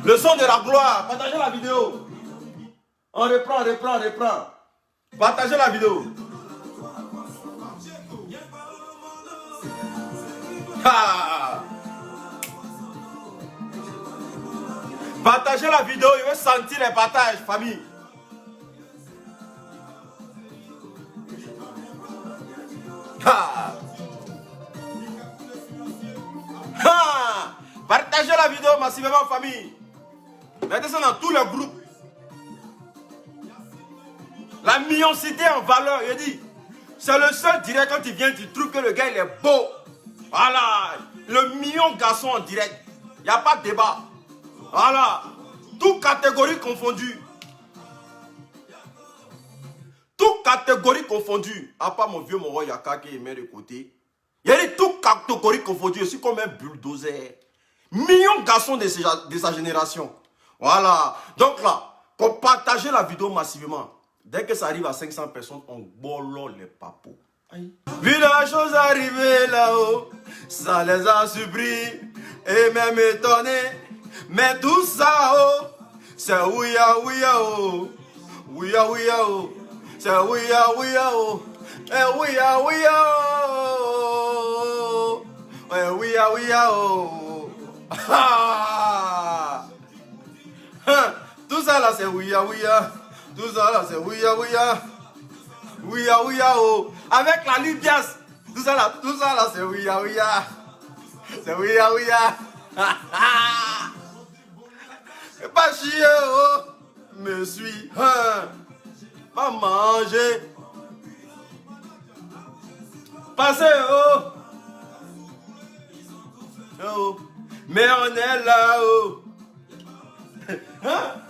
Le son de la gloire. Partagez la vidéo. On reprend. Partagez la vidéo. Partagez la vidéo. Je veux sentir les partages, famille. Partagez la vidéo massivement, famille. Mettez ça dans tous les groupes. La mioncité en valeur, je dis. C'est le seul direct quand il vient, tu trouves que le gars il est beau. Voilà. Le million garçon en direct. Il n'y a pas de débat. Voilà. Toute catégorie confondue. Toute catégorie confondue. À part mon vieux Moro Yaka qui met de côté. Il y a toute catégorie confondue. Je suis comme un bulldozer. Millions de garçons de sa génération. Voilà. Donc là, pour partager la vidéo massivement, dès que ça arrive à 500 personnes, on bolo les papos. Vu la chose arriver là-haut, ça les a surpris et même étonnés. Mais tout ça, oh, c'est ouya ouya oh. Ouya ouya oh. C'est ouya ouya oh. Eh ouya ouya oh. Eh ouya ouya oh. Tout ça là c'est ouya ouya. Tout ça là c'est ouya ouya. Ouya ouya oh. Avec la libias. Tout ça là c'est ouya ouya. C'est ouya ouya. Et pas chier oh. Me suis pas manger. Passez oh. Oh. Mais on est là oh.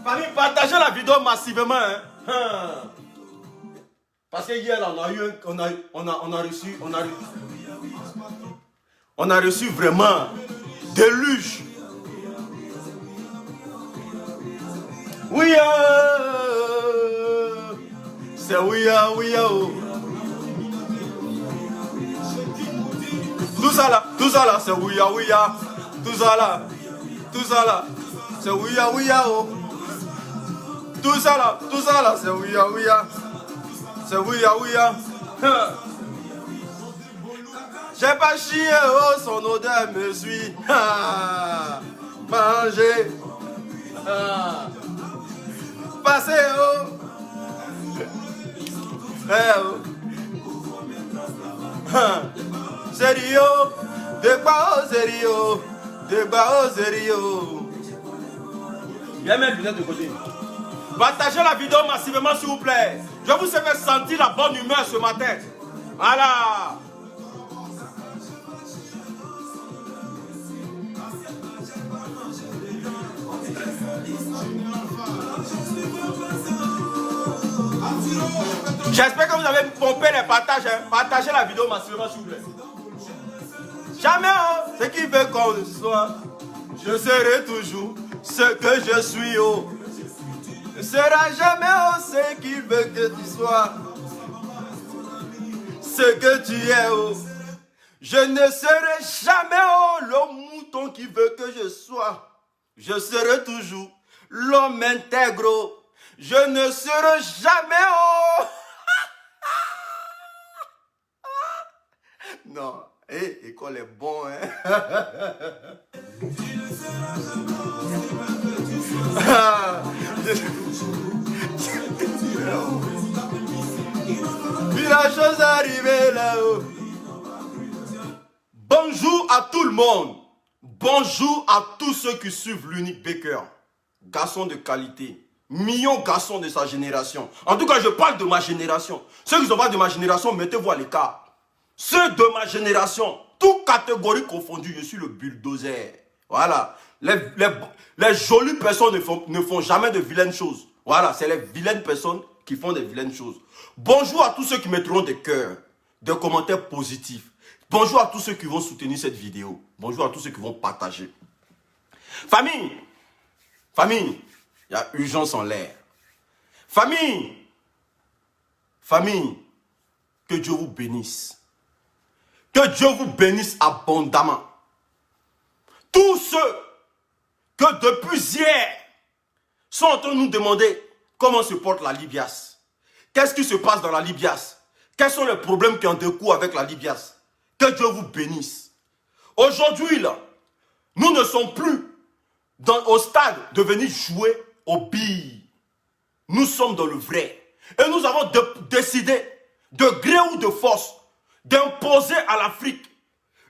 Famille, partagez la vidéo massivement. Parce que hier on a reçu vraiment déluge. Oui, c'est oui, oh. Tout ça là, c'est oui, tout ça là, c'est oui, oh. Tout ça là, c'est oui, c'est oui, J'ai pas chié, oh, son odeur me suit. Manger. Passez, oh. Sérieux, débat au sérieux, débat au sérieux. Viens mettre de côté. Partagez la vidéo massivement s'il vous plaît. Je vous ai fait sentir la bonne humeur ce matin. Voilà. J'espère que vous avez pompé les partages. Partagez la vidéo massivement s'il vous plaît. Jamais, oh, ce qui veut qu'on soit. Je serai toujours ce que je suis, oh. Ne sera jamais, oh, ce qui veut que tu sois. Ce que tu es, oh. Je ne serai jamais, oh, le mouton qui veut que je sois. Je serai toujours l'homme intègre, oh. Je ne serai jamais, oh. Non, école est bon, hein. Puis la chose arrivée là-haut. Bonjour à tout le monde. Bonjour à tous ceux qui suivent l'Unique Baker. Garçon de qualité. Millions de garçons de sa génération. En tout cas, je parle de ma génération. Ceux qui ne sont pas de ma génération, mettez-vous à l'écart. Ceux de ma génération, toutes catégories confondues, je suis le bulldozer. Voilà. Les jolies personnes ne font jamais de vilaines choses. Voilà, c'est les vilaines personnes qui font des vilaines choses. Bonjour à tous ceux qui mettront des cœurs, des commentaires positifs. Bonjour à tous ceux qui vont soutenir cette vidéo. Bonjour à tous ceux qui vont partager. Famille, famille, il y a urgence en l'air. Famille, famille, que Dieu vous bénisse. Que Dieu vous bénisse abondamment. Tous ceux que depuis hier sont en train de nous demander comment se porte la Libias. Qu'est-ce qui se passe dans la Libias? Quels sont les problèmes qui en découlent avec la Libias? Que Dieu vous bénisse. Aujourd'hui, là, nous ne sommes plus au stade de venir jouer aux billes. Nous sommes dans le vrai. Et nous avons décidé, de gré ou de force, d'imposer à l'Afrique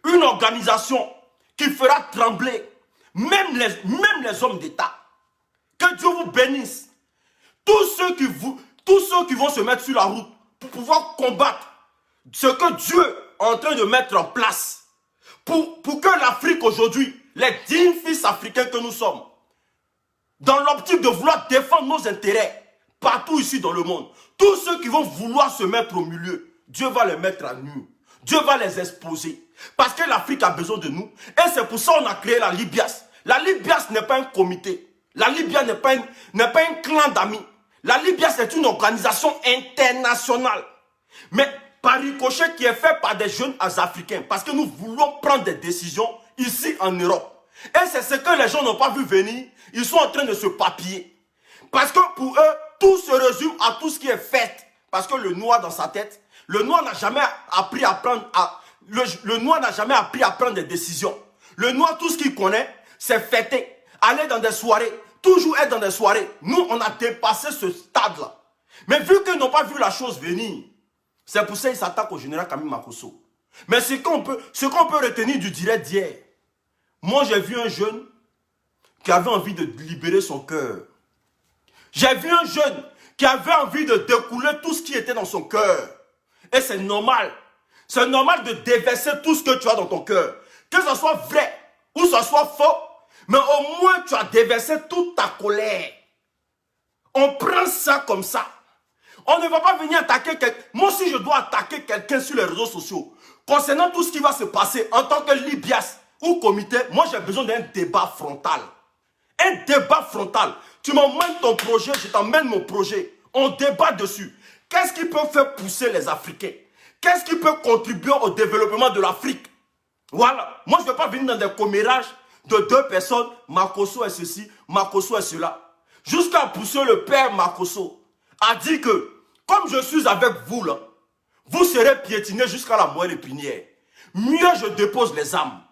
une organisation qui fera trembler même les hommes d'État. Que Dieu vous bénisse. Tous ceux qui vont se mettre sur la route pour pouvoir combattre ce que Dieu est en train de mettre en place pour que l'Afrique aujourd'hui, les dignes fils africains que nous sommes, dans l'optique de vouloir défendre nos intérêts partout ici dans le monde, tous ceux qui vont vouloir se mettre au milieu, Dieu va les mettre à nu. Dieu va les exposer. Parce que l'Afrique a besoin de nous. Et c'est pour ça qu'on a créé la Libias. La Libias n'est pas un comité. La Libya n'est pas un clan d'amis. La Libias est une organisation internationale. Mais par ricochet qui est fait par des jeunes africains. Parce que nous voulons prendre des décisions ici en Europe. Et c'est ce que les gens n'ont pas vu venir. Ils sont en train de se papiller. Parce que pour eux, tout se résume à tout ce qui est fait. Parce que le noir dans sa tête, le noir n'a jamais appris à prendre des décisions. Le noir, tout ce qu'il connaît, c'est fêter, aller dans des soirées, toujours être dans des soirées. Nous, on a dépassé ce stade-là. Mais vu qu'ils n'ont pas vu la chose venir, c'est pour ça qu'ils s'attaquent au général Camille Makosso. Mais ce qu'on peut retenir du direct d'hier, moi j'ai vu un jeune qui avait envie de libérer son cœur. J'ai vu un jeune qui avait envie de découler tout ce qui était dans son cœur. Et c'est normal. C'est normal de déverser tout ce que tu as dans ton cœur. Que ce soit vrai ou que ce soit faux. Mais au moins tu as déversé toute ta colère. On prend ça comme ça. On ne va pas venir attaquer quelqu'un. Moi si je dois attaquer quelqu'un sur les réseaux sociaux, concernant tout ce qui va se passer en tant que Libias ou comité, moi j'ai besoin d'un débat frontal. Un débat frontal. Tu m'emmènes ton projet, je t'emmène mon projet. On débat dessus. Qu'est-ce qui peut faire pousser les Africains? Qu'est-ce qui peut contribuer au développement de l'Afrique? Voilà. Moi, je ne vais pas venir dans des commérages de deux personnes. Makosso est ceci, Makosso est cela. Jusqu'à pousser le père Makosso a dit que, comme je suis avec vous là, vous serez piétinés jusqu'à la moelle épinière. Mieux je dépose les âmes.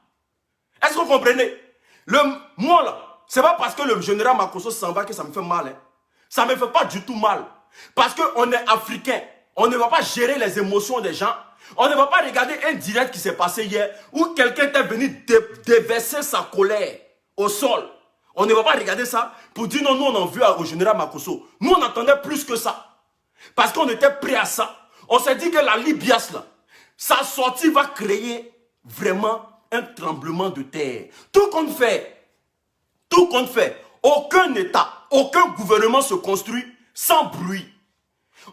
Est-ce que vous comprenez? Moi là, c'est pas parce que le général Makosso s'en va que ça me fait mal. Hein. Ça ne me fait pas du tout mal. Parce qu'on est africain. On ne va pas gérer les émotions des gens. On ne va pas regarder un direct qui s'est passé hier où quelqu'un est venu déverser sa colère au sol. On ne va pas regarder ça pour dire non, nous on en veut au général Makosso. Nous on attendait plus que ça. Parce qu'on était prêt à ça. On s'est dit que la Libias là, sa sortie va créer vraiment un tremblement de terre. Tout compte fait, aucun État, aucun gouvernement se construit sans bruit.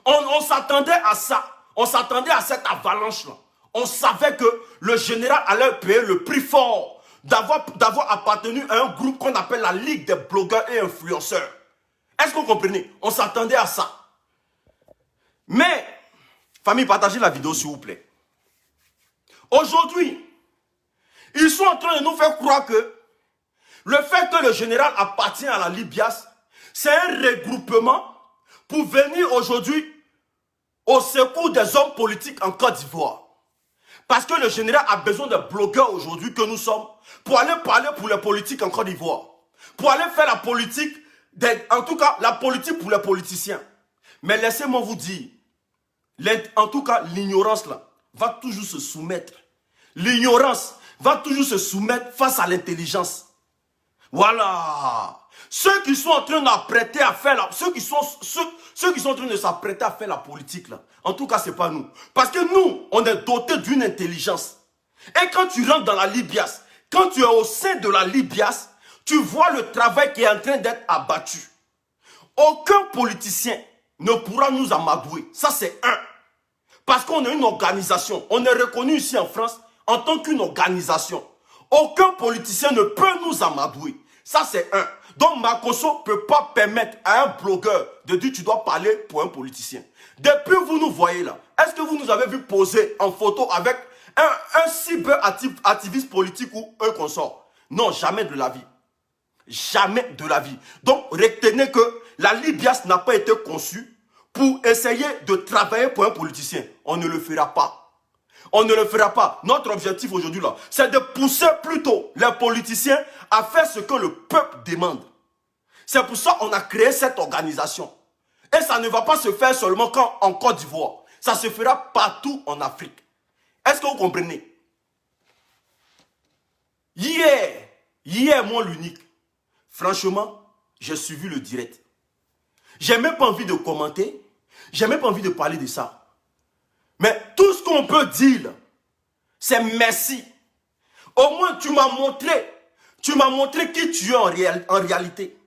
On s'attendait à ça. On s'attendait à cette avalanche-là. On savait que le général allait payer le prix fort d'avoir appartenu à un groupe qu'on appelle la Ligue des blogueurs et influenceurs. Est-ce que vous comprenez? On s'attendait à ça. Mais, famille, partagez la vidéo s'il vous plaît. Aujourd'hui, ils sont en train de nous faire croire que le fait que le général appartient à la Libias, c'est un regroupement pour venir aujourd'hui au secours des hommes politiques en Côte d'Ivoire. Parce que le général a besoin de blogueurs aujourd'hui que nous sommes pour aller parler pour les politiques en Côte d'Ivoire. Pour aller faire la politique, en tout cas la politique pour les politiciens. Mais laissez-moi vous dire, en tout cas l'ignorance là va toujours se soumettre. L'ignorance va toujours se soumettre face à l'intelligence. Voilà. Ceux qui sont en train d'apprêter à faire ceux qui sont en train de s'apprêter à faire la politique là, en tout cas c'est pas nous. Parce que nous, on est dotés d'une intelligence. Et quand tu rentres dans la Libias, quand tu es au sein de la Libias, tu vois le travail qui est en train d'être abattu. Aucun politicien ne pourra nous amadouer. Ça c'est un. Parce qu'on est une organisation. On est reconnu ici en France en tant qu'une organisation. Aucun politicien ne peut nous amadouer. Ça, c'est un. Donc, Makosso ne peut pas permettre à un blogueur de dire tu dois parler pour un politicien. Depuis vous nous voyez là, est-ce que vous nous avez vu poser en photo avec un cyber-activiste politique ou un consort? Non, jamais de la vie. Jamais de la vie. Donc, retenez que la Libias n'a pas été conçue pour essayer de travailler pour un politicien. On ne le fera pas. On ne le fera pas. Notre objectif aujourd'hui là, c'est de pousser plutôt les politiciens à faire ce que le peuple demande. C'est pour ça qu'on a créé cette organisation. Et ça ne va pas se faire seulement en Côte d'Ivoire. Ça se fera partout en Afrique. Est-ce que vous comprenez? Hier, moi l'unique, franchement, j'ai suivi le direct. J'ai même pas envie de commenter. J'ai même pas envie de parler de ça. Mais tout ce qu'on peut dire, c'est merci. Au moins, tu m'as montré qui tu es en réalité.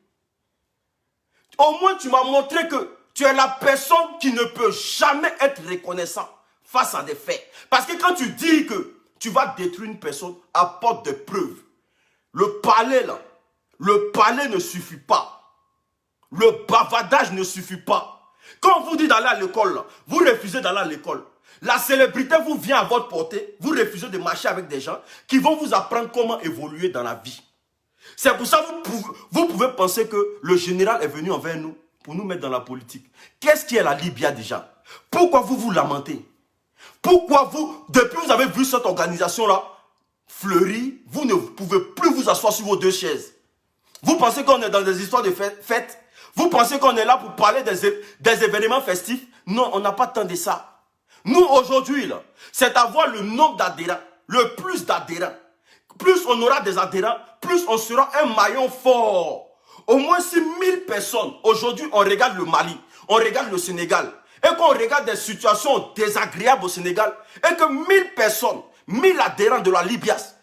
Au moins, tu m'as montré que tu es la personne qui ne peut jamais être reconnaissant face à des faits. Parce que quand tu dis que tu vas détruire une personne, apporte des preuves. Le palais ne suffit pas. Le bavardage ne suffit pas. Quand on vous dit d'aller à l'école, vous refusez d'aller à l'école. La célébrité vous vient à votre portée, vous refusez de marcher avec des gens qui vont vous apprendre comment évoluer dans la vie. C'est pour ça que vous pouvez penser que le général est venu envers nous pour nous mettre dans la politique. Qu'est-ce qui est la Libya déjà? Pourquoi vous vous lamentez? Pourquoi vous, depuis que vous avez vu cette organisation-là fleurir, vous ne pouvez plus vous asseoir sur vos deux chaises? Vous pensez qu'on est dans des histoires de fêtes? Vous pensez qu'on est là pour parler des événements festifs? Non, on n'a pas tant de ça. Nous, aujourd'hui, c'est d'avoir le nombre d'adhérents, le plus d'adhérents. Plus on aura des adhérents, plus on sera un maillon fort. Au moins 6000 personnes. Aujourd'hui, on regarde le Mali, on regarde le Sénégal. Et qu'on regarde des situations désagréables au Sénégal, et que 1000 personnes, 1000 adhérents de la Libias,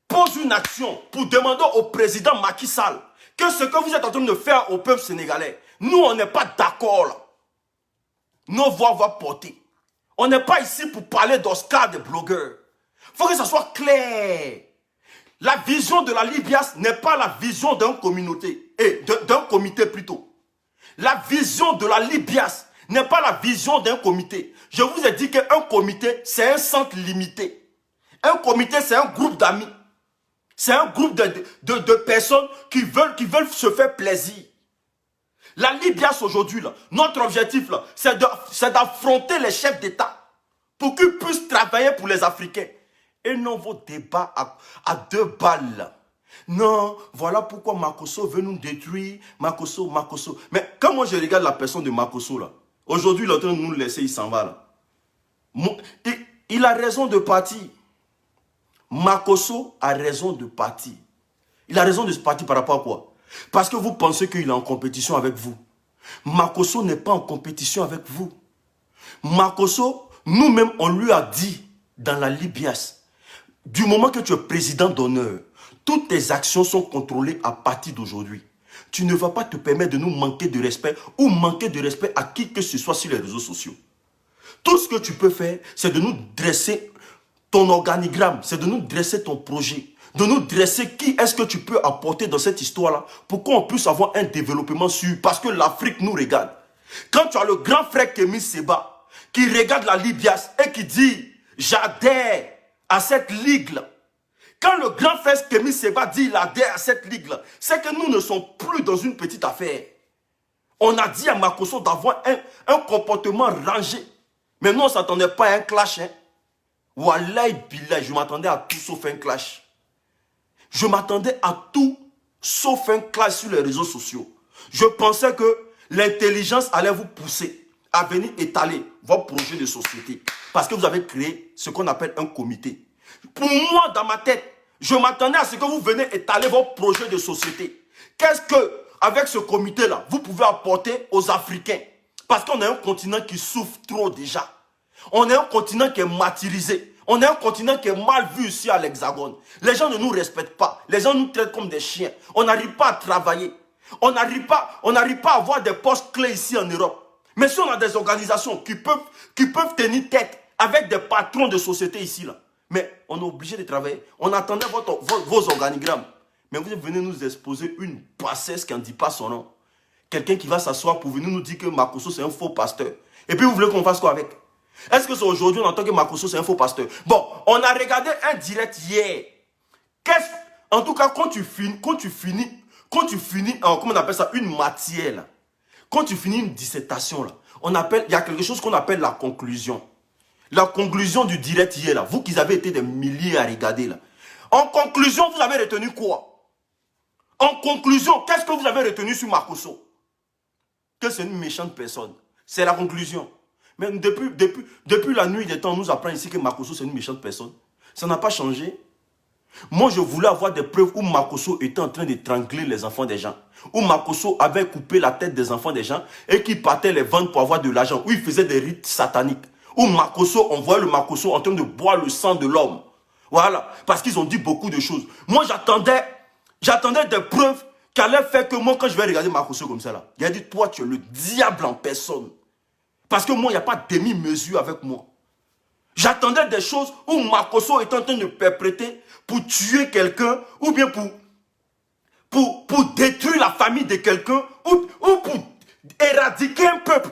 posent une action pour demander au président Macky Sall que ce que vous êtes en train de faire au peuple sénégalais, nous, on n'est pas d'accord là. Nos voix vont porter. On n'est pas ici pour parler d'Oscar des blogueurs. Il faut que ça soit clair. La vision de la Libias n'est pas la vision d'un communauté, d'un comité plutôt. La vision de la Libias n'est pas la vision d'un comité. Je vous ai dit qu'un comité, c'est un centre limité. Un comité, c'est un groupe d'amis. C'est un groupe de personnes qui veulent se faire plaisir. La Libias aujourd'hui, notre objectif, c'est d'affronter les chefs d'État pour qu'ils puissent travailler pour les Africains. Et non vos débats à deux balles. Non, voilà pourquoi Makosso veut nous détruire. Makosso. Mais quand moi je regarde la personne de Makosso, là, aujourd'hui, il est en train de nous laisser, il s'en va. Là. Il a raison de partir. Makosso a raison de partir. Il a raison de partir par rapport à quoi? Parce que vous pensez qu'il est en compétition avec vous. Makosso n'est pas en compétition avec vous. Makosso, nous-mêmes, on lui a dit dans la Libias, du moment que tu es président d'honneur, toutes tes actions sont contrôlées à partir d'aujourd'hui. Tu ne vas pas te permettre de nous manquer de respect ou manquer de respect à qui que ce soit sur les réseaux sociaux. Tout ce que tu peux faire, c'est de nous dresser ton organigramme, c'est de nous dresser ton projet, de nous dresser qui est-ce que tu peux apporter dans cette histoire-là pour qu'on puisse avoir un développement sûr, parce que l'Afrique nous regarde. Quand tu as le grand frère Kémy Séba qui regarde la Libias et qui dit « J'adhère à cette ligue-là », quand le grand frère Kémy Séba dit il adhère à cette ligue-là, c'est que nous ne sommes plus dans une petite affaire. On a dit à Makosso d'avoir un comportement rangé. Mais nous, on ne s'attendait pas à un clash. Hein. Wallahi billah, je m'attendais à tout sauf un clash. Je m'attendais à tout sauf un clash sur les réseaux sociaux. Je pensais que l'intelligence allait vous pousser à venir étaler votre projet de société. Parce que vous avez créé ce qu'on appelle un comité. Pour moi, dans ma tête, je m'attendais à ce que vous venez étaler votre projet de société. Qu'est-ce que, avec ce comité-là, vous pouvez apporter aux Africains? Parce qu'on est un continent qui souffre trop déjà. On est un continent qui est martyrisé. On est un continent qui est mal vu ici à l'Hexagone. Les gens ne nous respectent pas. Les gens nous traitent comme des chiens. On n'arrive pas à travailler. On n'arrive pas à avoir des postes clés ici en Europe. Mais si on a des organisations qui peuvent tenir tête avec des patrons de société ici, là, mais on est obligé de travailler. On attendait vos organigrammes. Mais vous venez nous exposer une bassesse qui n'en dit pas son nom. Quelqu'un qui va s'asseoir pour venir nous dire que Makosso c'est un faux pasteur. Et puis vous voulez qu'on fasse quoi avec? Est-ce que c'est aujourd'hui on entend que Makosso c'est un faux pasteur? Bon, on a regardé un direct hier. En tout cas, quand tu finis, comment on appelle ça, une matière, là, quand tu finis une dissertation, là, il y a quelque chose qu'on appelle la conclusion. La conclusion du direct hier, là, vous qui avez été des milliers à regarder, là. En conclusion, vous avez retenu quoi? En conclusion, qu'est-ce que vous avez retenu sur Makosso? Que c'est une méchante personne. C'est la conclusion. Mais depuis la nuit des temps, on nous apprend ici que Makosso c'est une méchante personne. Ça n'a pas changé. Moi, je voulais avoir des preuves où Makosso était en train d'étrangler les enfants des gens. Où Makosso avait coupé la tête des enfants des gens et qui partait les vendre pour avoir de l'argent. Où il faisait des rites sataniques. Où Makosso, on voit le Makosso en train de boire le sang de l'homme. Voilà. Parce qu'ils ont dit beaucoup de choses. Moi, j'attendais des preuves qui allaient faire que moi, quand je vais regarder Makosso comme ça, là, il a dit, toi, tu es le diable en personne. Parce que moi, il n'y a pas de demi-mesure avec moi. J'attendais des choses où Makosso était en train de perpétrer pour tuer quelqu'un ou bien pour détruire la famille de quelqu'un ou pour éradiquer un peuple.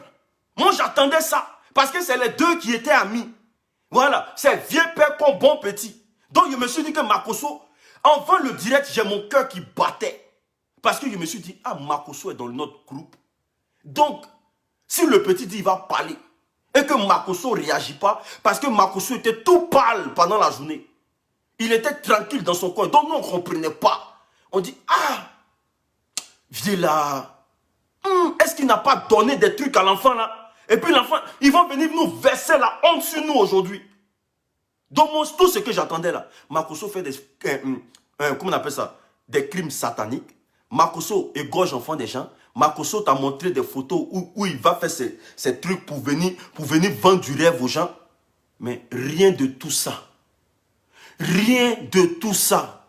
Moi, j'attendais ça parce que c'est les deux qui étaient amis. Voilà, c'est vieux père comme bon petit. Donc, je me suis dit que Makosso, avant le direct, j'ai mon cœur qui battait. Parce que je me suis dit, ah, Makosso est dans notre groupe. Donc, si le petit dit, il va parler. Et que Makosso ne réagit pas, parce que Makosso était tout pâle pendant la journée. Il était tranquille dans son coin, donc nous on ne comprenait pas. On dit, ah, viens là. Est-ce qu'il n'a pas donné des trucs à l'enfant là? Et puis l'enfant, ils vont venir nous verser la honte sur nous aujourd'hui. Donc moi, tout ce que j'attendais là, Makosso fait des, comment on appelle ça? Des crimes sataniques. Makosso égorge enfants des gens. Makosso t'a montré des photos où il va faire ces trucs pour venir vendre du rêve aux gens. Mais rien de tout ça. Rien de tout ça.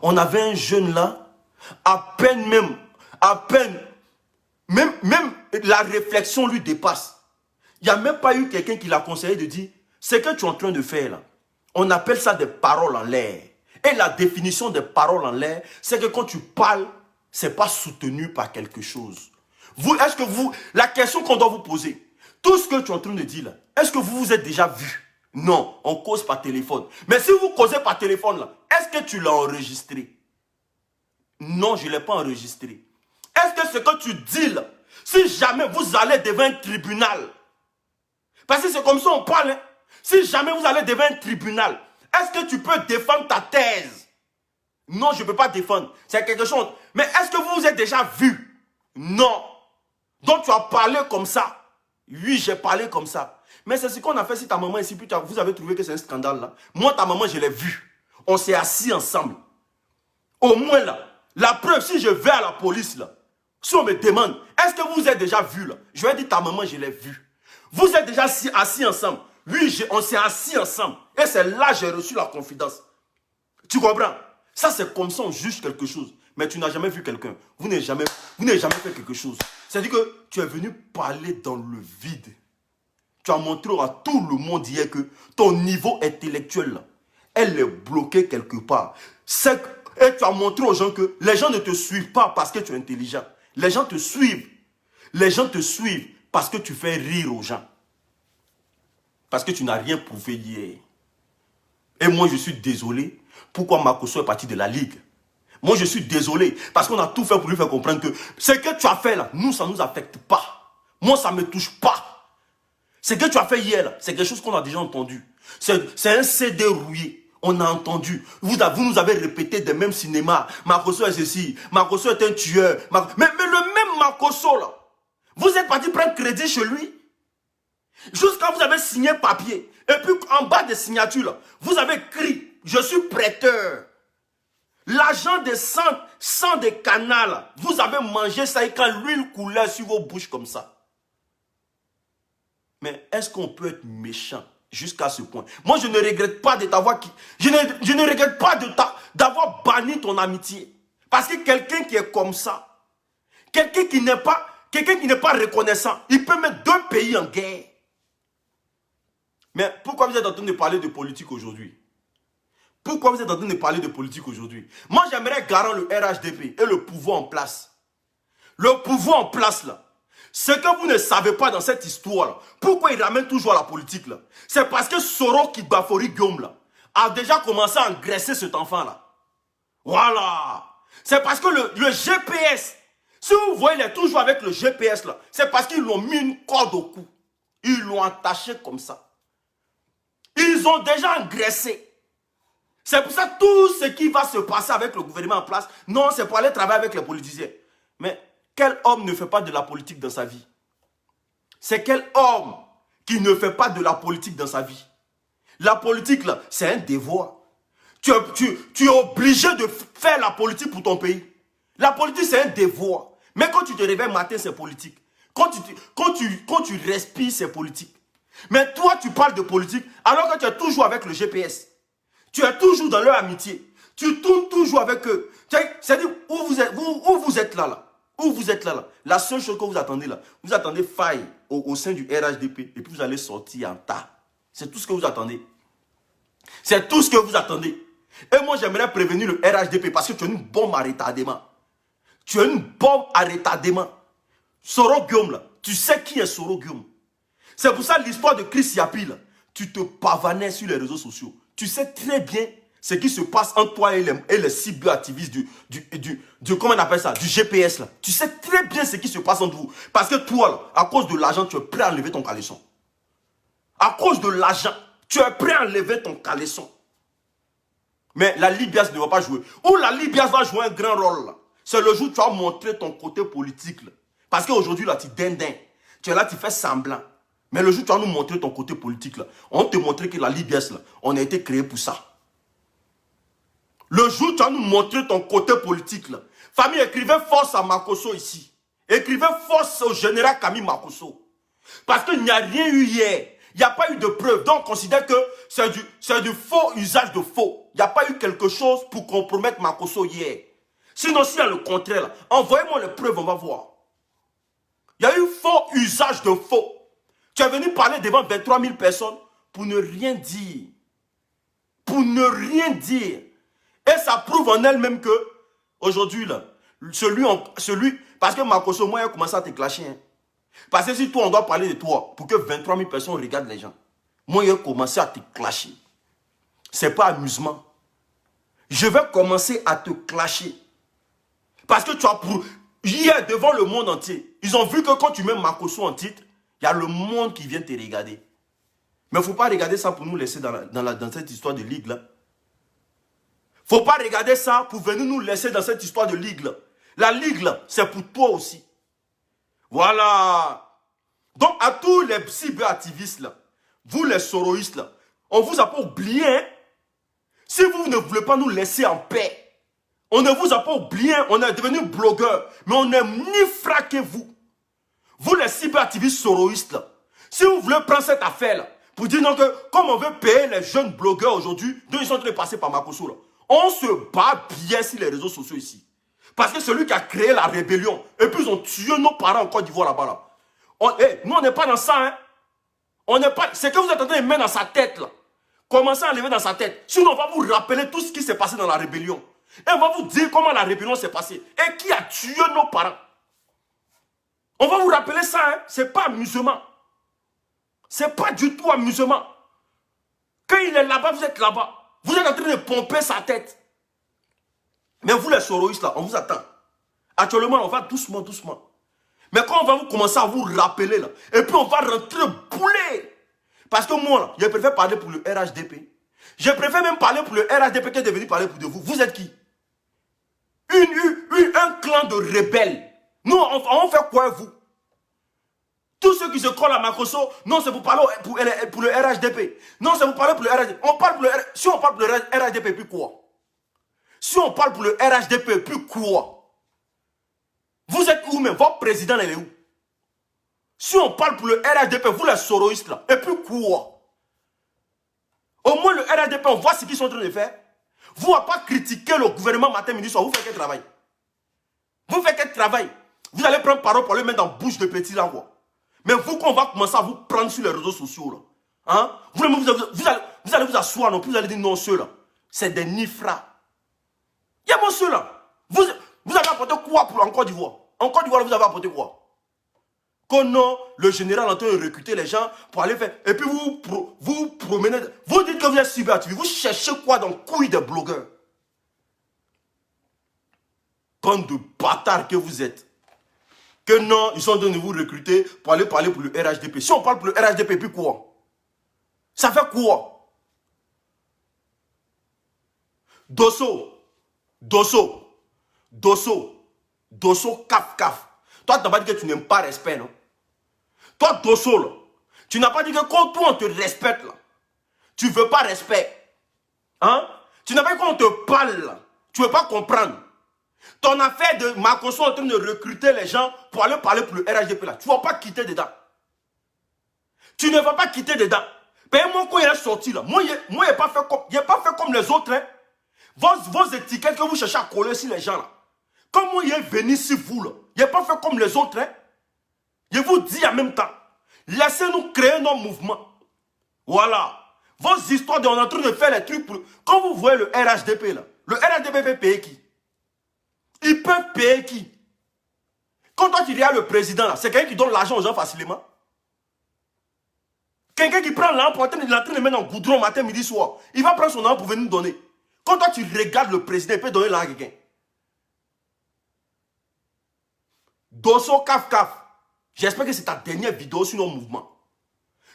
On avait un jeune là, même la réflexion lui dépasse. Il n'y a même pas eu quelqu'un qui l'a conseillé de dire, ce que tu es en train de faire là, on appelle ça des paroles en l'air. Et la définition des paroles en l'air, c'est que quand tu parles, ce n'est pas soutenu par quelque chose. La question qu'on doit vous poser, tout ce que tu es en train de dire là, est-ce que vous vous êtes déjà vu? Non, on cause par téléphone. Mais si vous causez par téléphone là, est-ce que tu l'as enregistré? Non, je ne l'ai pas enregistré. Est-ce que ce que tu dis là, si jamais vous allez devant un tribunal, parce que c'est comme ça on parle, hein? Si jamais vous allez devant un tribunal, est-ce que tu peux défendre ta thèse? Non, je ne peux pas défendre. C'est quelque chose. Mais est-ce que vous vous êtes déjà vu? Non. Donc tu as parlé comme ça. Oui, j'ai parlé comme ça. Mais c'est ce qu'on a fait si ta maman ici, puis vous avez trouvé que c'est un scandale là. Moi, ta maman, je l'ai vue. On s'est assis ensemble. Au moins là, la preuve, si je vais à la police là, si on me demande, est-ce que vous vous êtes déjà vu là? Je vais dire, ta maman, je l'ai vue. Vous êtes déjà assis ensemble. Oui, on s'est assis ensemble. Et c'est là que j'ai reçu la confidence. Tu comprends? Ça, c'est comme ça on juge quelque chose. Mais tu n'as jamais vu quelqu'un. Vous n'avez jamais fait quelque chose. C'est-à-dire que tu es venu parler dans le vide. Tu as montré à tout le monde hier que ton niveau intellectuel, là, elle est bloquée quelque part. Et tu as montré aux gens que les gens ne te suivent pas parce que tu es intelligent. Les gens te suivent. Les gens te suivent parce que tu fais rire aux gens. Parce que tu n'as rien prouvé hier. Et moi, je suis désolé. Pourquoi Makosso est parti de la Ligue? Moi, je suis désolé. Parce qu'on a tout fait pour lui faire comprendre que ce que tu as fait là, nous, ça ne nous affecte pas. Moi, ça ne me touche pas. Ce que tu as fait hier là, c'est quelque chose qu'on a déjà entendu. C'est un CD rouillé. On a entendu. Vous nous avez répété des mêmes cinémas. Makosso est ceci. Makosso est un tueur. Mais le même Makosso là, vous êtes parti prendre crédit chez lui. Jusqu'à vous avez signé papier. Et puis en bas des signatures là, vous avez écrit, je suis prêteur. L'argent des sang des canals, vous avez mangé ça et quand l'huile coulait sur vos bouches comme ça. Mais est-ce qu'on peut être méchant jusqu'à ce point? Moi, je ne regrette pas de t'avoir... Je ne regrette pas d'avoir banni ton amitié. Parce que quelqu'un qui est comme ça, quelqu'un qui n'est pas reconnaissant, il peut mettre deux pays en guerre. Mais pourquoi vous êtes en train de parler de politique aujourd'hui? Pourquoi vous êtes en train de parler de politique aujourd'hui? Moi, j'aimerais garantir le RHDP et le pouvoir en place. Le pouvoir en place, là. Ce que vous ne savez pas dans cette histoire, là, pourquoi il ramène toujours à la politique, là? C'est parce que Soro Kibafori Guillaume, là, a déjà commencé à engraisser cet enfant-là. Voilà. C'est parce que le GPS, si vous voyez, il est toujours avec le GPS, là, c'est parce qu'ils lui ont mis une corde au cou. Ils l'ont attaché comme ça. Ils ont déjà engraissé. C'est pour ça que tout ce qui va se passer avec le gouvernement en place, non, c'est pour aller travailler avec les politiciens. Mais quel homme ne fait pas de la politique dans sa vie? C'est quel homme qui ne fait pas de la politique dans sa vie? La politique, là, c'est un devoir. Tu es obligé de faire la politique pour ton pays. La politique, c'est un devoir. Mais quand tu te réveilles matin, c'est politique. Quand tu respires, c'est politique. Mais toi, tu parles de politique alors que tu es toujours avec le GPS. Tu es toujours dans leur amitié. Tu tournes toujours avec eux. C'est-à-dire, où vous êtes là. Où vous êtes là. La seule chose que vous attendez là, vous attendez faille au sein du RHDP et puis vous allez sortir en tas. C'est tout ce que vous attendez. C'est tout ce que vous attendez. Et moi, j'aimerais prévenir le RHDP parce que tu as une bombe à retardement. Tu as une bombe à retardement. Soro Guillaume, là, tu sais qui est Soro Guillaume. C'est pour ça l'histoire de Chris Yapi, là, tu te pavanais sur les réseaux sociaux. Tu sais très bien ce qui se passe entre toi et les cyberactivistes comment on appelle ça, du GPS, là. Tu sais très bien ce qui se passe entre vous. Parce que toi, là, à cause de l'argent, tu es prêt à enlever ton caleçon. À cause de l'argent, tu es prêt à enlever ton caleçon. Mais la Libias ne va pas jouer. Ou la Libias va jouer un grand rôle, là. C'est le jour où tu vas montrer ton côté politique, là. Parce qu'aujourd'hui, là, tu dindin. Tu es là, tu fais semblant. Mais le jour où tu vas nous montrer ton côté politique, là, on te montrer que la Libias, là, on a été créé pour ça. Le jour où tu vas nous montrer ton côté politique, là. Famille, écrivez force à Makosso ici. Écrivez force au général Camille Makosso. Parce qu'il n'y a rien eu hier. Il n'y a pas eu de preuve. Donc, on considère que c'est du faux usage de faux. Il n'y a pas eu quelque chose pour compromettre Makosso hier. Sinon, s'il y a le contraire, envoyez-moi les preuves, on va voir. Il y a eu faux usage de faux. Tu es venu parler devant 23 000 personnes pour ne rien dire. Pour ne rien dire. Et ça prouve en elle-même que, aujourd'hui, là, parce que Makosso, moi, il a commencé à te clasher. Hein. Parce que si toi, on doit parler de toi, pour que 23 000 personnes regardent les gens, moi, il a commencé à te clasher. C'est pas amusement. Je vais commencer à te clasher. Parce que tu as prouvé, hier, devant le monde entier, ils ont vu que quand tu mets Makosso en titre, il y a le monde qui vient te regarder. Mais il ne faut pas regarder ça pour nous laisser dans cette histoire de ligue là. Il ne faut pas regarder ça pour venir nous laisser dans cette histoire de ligue là. La ligue là, c'est pour toi aussi. Voilà. Donc à tous les cyberactivistes là, vous les soroïstes là, on vous a pas oublié. Hein? Si vous ne voulez pas nous laisser en paix, on ne vous a pas oublié, on est devenu blogueur, mais on n'est ni fraqué vous. Vous les cyberactivistes soroïstes là, si vous voulez prendre cette affaire là, pour dire non que comme on veut payer les jeunes blogueurs aujourd'hui, donc ils sont en train de passer par Makosso là, on se bat bien sur les réseaux sociaux ici. Parce que celui qui a créé la rébellion, et puis ils ont tué nos parents en Côte d'Ivoire là-bas là. Nous on n'est pas dans ça hein. On n'est pas, c'est que vous êtes en train de mettre dans sa tête là. Commencez à lever dans sa tête. Sinon on va vous rappeler tout ce qui s'est passé dans la rébellion. Et on va vous dire comment la rébellion s'est passée. Et qui a tué nos parents. On va vous rappeler ça, hein. C'est pas amusement. C'est pas du tout amusement. Quand il est là-bas, vous êtes là-bas. Vous êtes en train de pomper sa tête. Mais vous les soroïstes là, on vous attend. Actuellement, on va doucement, doucement. Mais quand on va vous commencer à vous rappeler là, et puis on va rentrer bouler. Parce que moi là, je préfère parler pour le RHDP. Je préfère même parler pour le RHDP que de venir parler pour de vous. Vous êtes qui? Un clan de rebelles. Nous, on fait quoi vous? Tous ceux qui se collent à Makosso, non, c'est pour parler pour le RHDP. Non, c'est pour parler pour le RHDP. Si on parle pour le RHDP, puis quoi? Si on parle pour le RHDP, puis quoi? Vous êtes où même? Votre président, il est où? Si on parle pour le RHDP, vous les soroïstes là, et puis quoi? Au moins le RHDP, on voit ce qu'ils sont en train de faire. Vous n'avez pas critiqué le gouvernement matin, midi, soir. Vous faites quel travail? Vous faites quel travail? Vous allez prendre parole pour le mettre dans la bouche de petit là, quoi. Mais vous, qu'on va commencer à vous prendre sur les réseaux sociaux, là, hein? Vous allez vous asseoir, non? Puis vous allez dire non, ceux-là. C'est des nifras. Il y a mon ceux là. Vous avez apporté quoi pour en Côte d'Ivoire? En Côte d'Ivoire, vous avez apporté quoi? Que non, le général est en train de recruter les gens pour aller faire. Et puis vous promenez. Vous dites que vous êtes cyberactiviste. Vous cherchez quoi dans le couille des blogueurs? Comme de bâtards que vous êtes. Que non, ils sont en train de vous recruter pour aller parler pour le RHDP. Si on parle pour le RHDP, puis quoi? Ça fait quoi? Dosso, caf. Toi, tu n'as pas dit que tu n'aimes pas respect, non? Toi, Dosso, là, tu n'as pas dit que quand toi, on te respecte, là, tu ne veux pas respect. Hein? Tu n'as pas dit qu'on te parle, là, tu ne veux pas comprendre. Ton affaire de Makosso en train de recruter les gens pour aller parler pour le RHDP, là, tu ne vas pas quitter dedans. Tu ne vas pas quitter dedans. Payez-moi quand il est sorti, là. Moi, il n'a pas fait comme les autres, hein. Vos étiquettes que vous cherchez à coller sur les gens, là. Comme moi, il est venu sur vous, là. Il n'a pas fait comme les autres, hein. Je vous dis en même temps, laissez-nous créer nos mouvements. Voilà. Vos histoires, on est en train de faire les trucs pour... Quand vous voyez le RHDP, là, le RHDP peut payer qui? Ils peuvent payer qui? Quand toi, tu regardes le président, là, c'est quelqu'un qui donne l'argent aux gens facilement. Quelqu'un qui prend l'argent pour il est en train de mettre dans le goudron matin, midi, soir. Il va prendre son argent pour venir nous donner. Quand toi, tu regardes le président, il peut donner l'argent à quelqu'un. Dosso caf. J'espère que c'est ta dernière vidéo sur nos mouvements.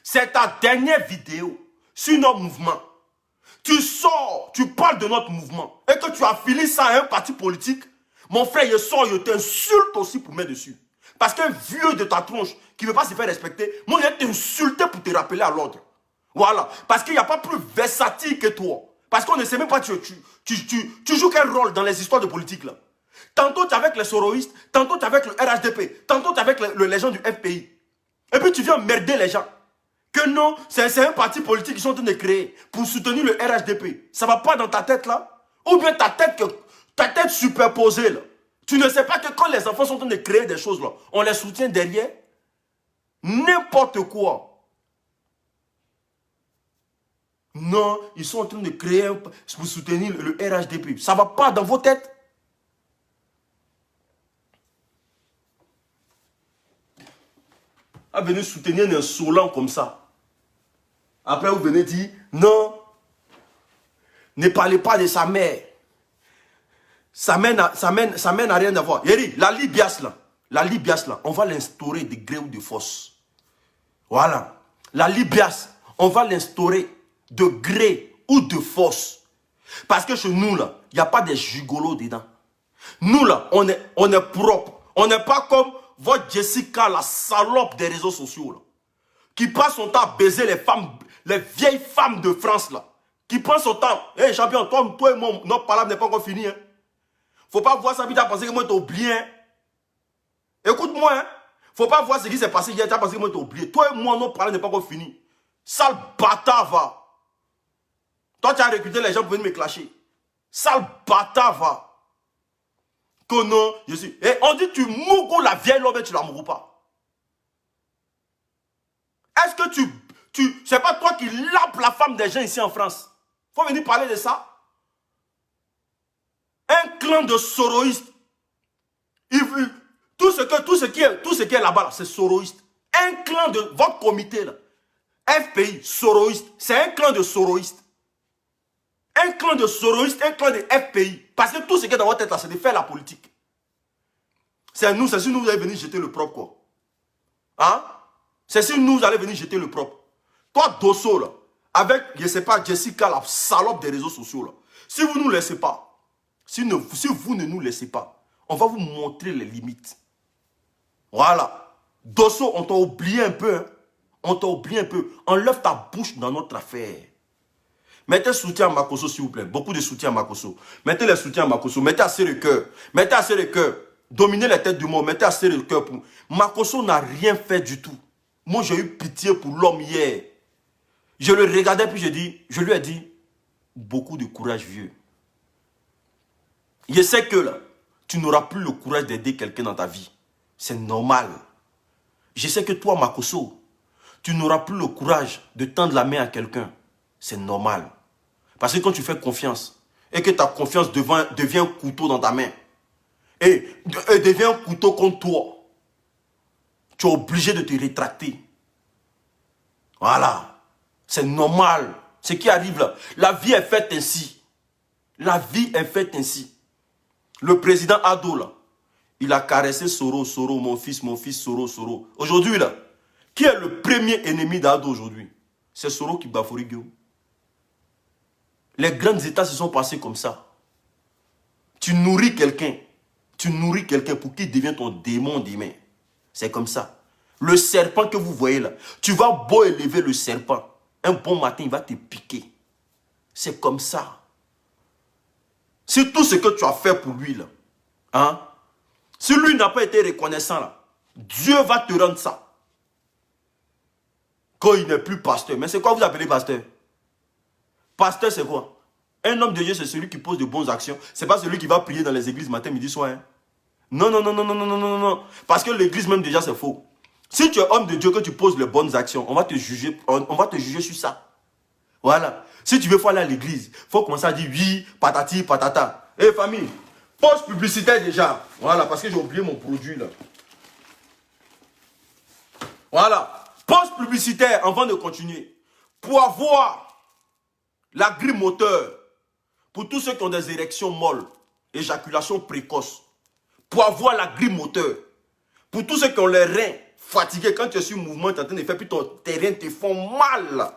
C'est ta dernière vidéo sur nos mouvements. Tu sors, tu parles de notre mouvement et que tu affilies ça à un parti politique. Mon frère, je sors, je t'insulte aussi pour mettre dessus. Parce qu'un vieux de ta tronche qui ne veut pas se faire respecter, moi, je vais t'insulter pour te rappeler à l'ordre. Voilà. Parce qu'il n'y a pas plus versatile que toi. Parce qu'on ne sait même pas, tu joues quel rôle dans les histoires de politique, là. Tantôt, tu es avec les soroïstes, tantôt, tu es avec le RHDP, tantôt, tu es avec les gens du FPI. Et puis, tu viens merder les gens. Que non, c'est un parti politique qu'ils sont en train de créer pour soutenir le RHDP. Ça ne va pas dans ta tête, là? Ou bien ta tête superposée, là. Tu ne sais pas que quand les enfants sont en train de créer des choses, là, on les soutient derrière? N'importe quoi. Non, ils sont en train de créer pour soutenir le RHDP. Ça ne va pas dans vos têtes? À venir soutenir un insolent comme ça. Après, vous venez dire, non, ne parlez pas de sa mère. Ça mène à rien à voir. Yeri, la Libias là, on va l'instaurer de gré ou de force. Voilà. La Libias, on va l'instaurer de gré ou de force. Parce que chez nous là, il n'y a pas des gigolos dedans. Nous là, on est propre. On n'est pas comme votre Jessica, la salope des réseaux sociaux là. Qui passe son temps à baiser les femmes, les vieilles femmes de France là. Qui prend son temps. Hé champion, toi et moi, notre parole n'est pas encore finie. Hein. Faut pas voir ça, puis tu as pensé que moi t'as oublié. Hein. Écoute-moi, hein. Faut pas voir ce qui s'est passé hier, tu as pensé que moi t'as oublié. Toi et moi, notre parole n'est pas encore finie. Sale bâtard va. Toi tu as recruté les gens pour venir me clasher. Sale bâtard va. Que non, je suis. Et on dit tu mourres la vieille lobe et tu la mourres pas. Est-ce que c'est pas toi qui lapes la femme des gens ici en France? Faut venir parler de ça. Un clan de soroïstes. Tout ce qui est là-bas, là, c'est soroïste. Un clan de votre comité, là, FPI, soroïste. C'est un clan de soroïstes. Un clan de soroïstes, un clan de FPI. Parce que tout ce qui est dans votre tête, là, c'est de faire la politique. C'est si nous, vous allez venir jeter le propre, quoi. Hein? C'est si nous, vous allez venir jeter le propre. Toi, Dosso, là, avec, je ne sais pas, Jessica, la salope des réseaux sociaux, là, si vous ne nous laissez pas, si vous ne nous laissez pas, on va vous montrer les limites. Voilà. Dosso, on t'a oublié un peu. Hein? On t'a oublié un peu. Enlève ta bouche dans notre affaire. Mettez soutien à Makosso, s'il vous plaît. Beaucoup de soutien à Makosso. Mettez le soutien à Makosso. Mettez assez de cœur. Mettez assez de cœur. Dominez les têtes du monde. Mettez assez de cœur. Makosso n'a rien fait du tout. Moi, j'ai eu pitié pour l'homme hier. Je le regardais, puis je lui ai dit, beaucoup de courage, vieux. Je sais que là, tu n'auras plus le courage d'aider quelqu'un dans ta vie. C'est normal. Je sais que toi, Makosso, tu n'auras plus le courage de tendre la main à quelqu'un. C'est normal. Parce que quand tu fais confiance, et que ta confiance devient un couteau dans ta main, et devient un couteau contre toi, tu es obligé de te rétracter. Voilà. C'est normal. Ce qui arrive là. La vie est faite ainsi. La vie est faite ainsi. Le président Ado là, il a caressé Soro, Soro, mon fils, Soro, Soro. Aujourd'hui là, qui est le premier ennemi d'Ado aujourd'hui? C'est Soro qui bafoue Guillaume. Les grands états se sont passés comme ça. Tu nourris quelqu'un pour qu'il devienne ton démon d'humain. C'est comme ça. Le serpent que vous voyez là, tu vas beau élever le serpent. Un bon matin, il va te piquer. C'est comme ça. Si tout ce que tu as fait pour lui là, hein, si lui n'a pas été reconnaissant là, Dieu va te rendre ça. Quand il n'est plus pasteur. Mais c'est quoi vous appelez pasteur? Pasteur c'est quoi? Un homme de Dieu c'est celui qui pose de bonnes actions. C'est pas celui qui va prier dans les églises matin, midi, soir. Hein. Non, non, non, non, non, non, non, non, non. Parce que l'église même déjà c'est faux. Si tu es homme de Dieu, que tu poses les bonnes actions, on va te juger sur ça. Voilà. Si tu veux aller à l'église, il faut commencer à dire oui, patati, patata. Eh famille, pause publicitaire déjà. Voilà, parce que j'ai oublié mon produit là. Voilà. Pause publicitaire avant de continuer. Pour avoir la grille moteur, pour tous ceux qui ont des érections molles, éjaculation précoce, pour avoir la grille moteur, pour tous ceux qui ont les reins fatigués, quand tu es sur mouvement, tu es en train de faire, puis tes reins te font mal.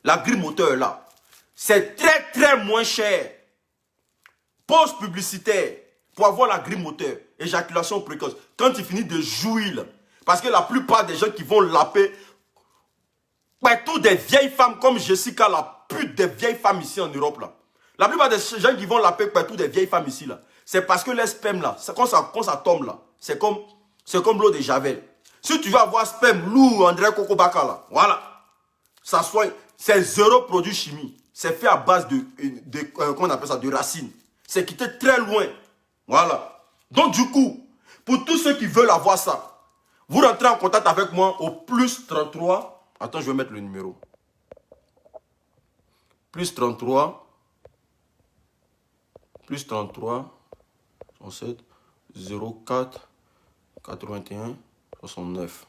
La grille moteur là, c'est très très moins cher. Pause publicitaire pour avoir la grille moteur, éjaculation précoce. Quand tu finis de jouir là, parce que la plupart des gens qui vont laper, tous des vieilles femmes comme Jessica, la pute des vieilles femmes ici en Europe là. La plupart des gens qui vont laper, tous des vieilles femmes ici là, c'est parce que les spermes là, quand ça tombe là, c'est comme l'eau de Javel. Si tu veux avoir sperme lourd, André Coco Baka là, voilà, ça soigne. C'est zéro produit chimique. C'est fait à base comment on appelle ça, de racines. C'est quitté très loin. Voilà. Donc du coup, pour tous ceux qui veulent avoir ça, vous rentrez en contact avec moi au plus 33. Attends, je vais mettre le numéro. Plus 33. Plus 33. 67. 04. 81. 69.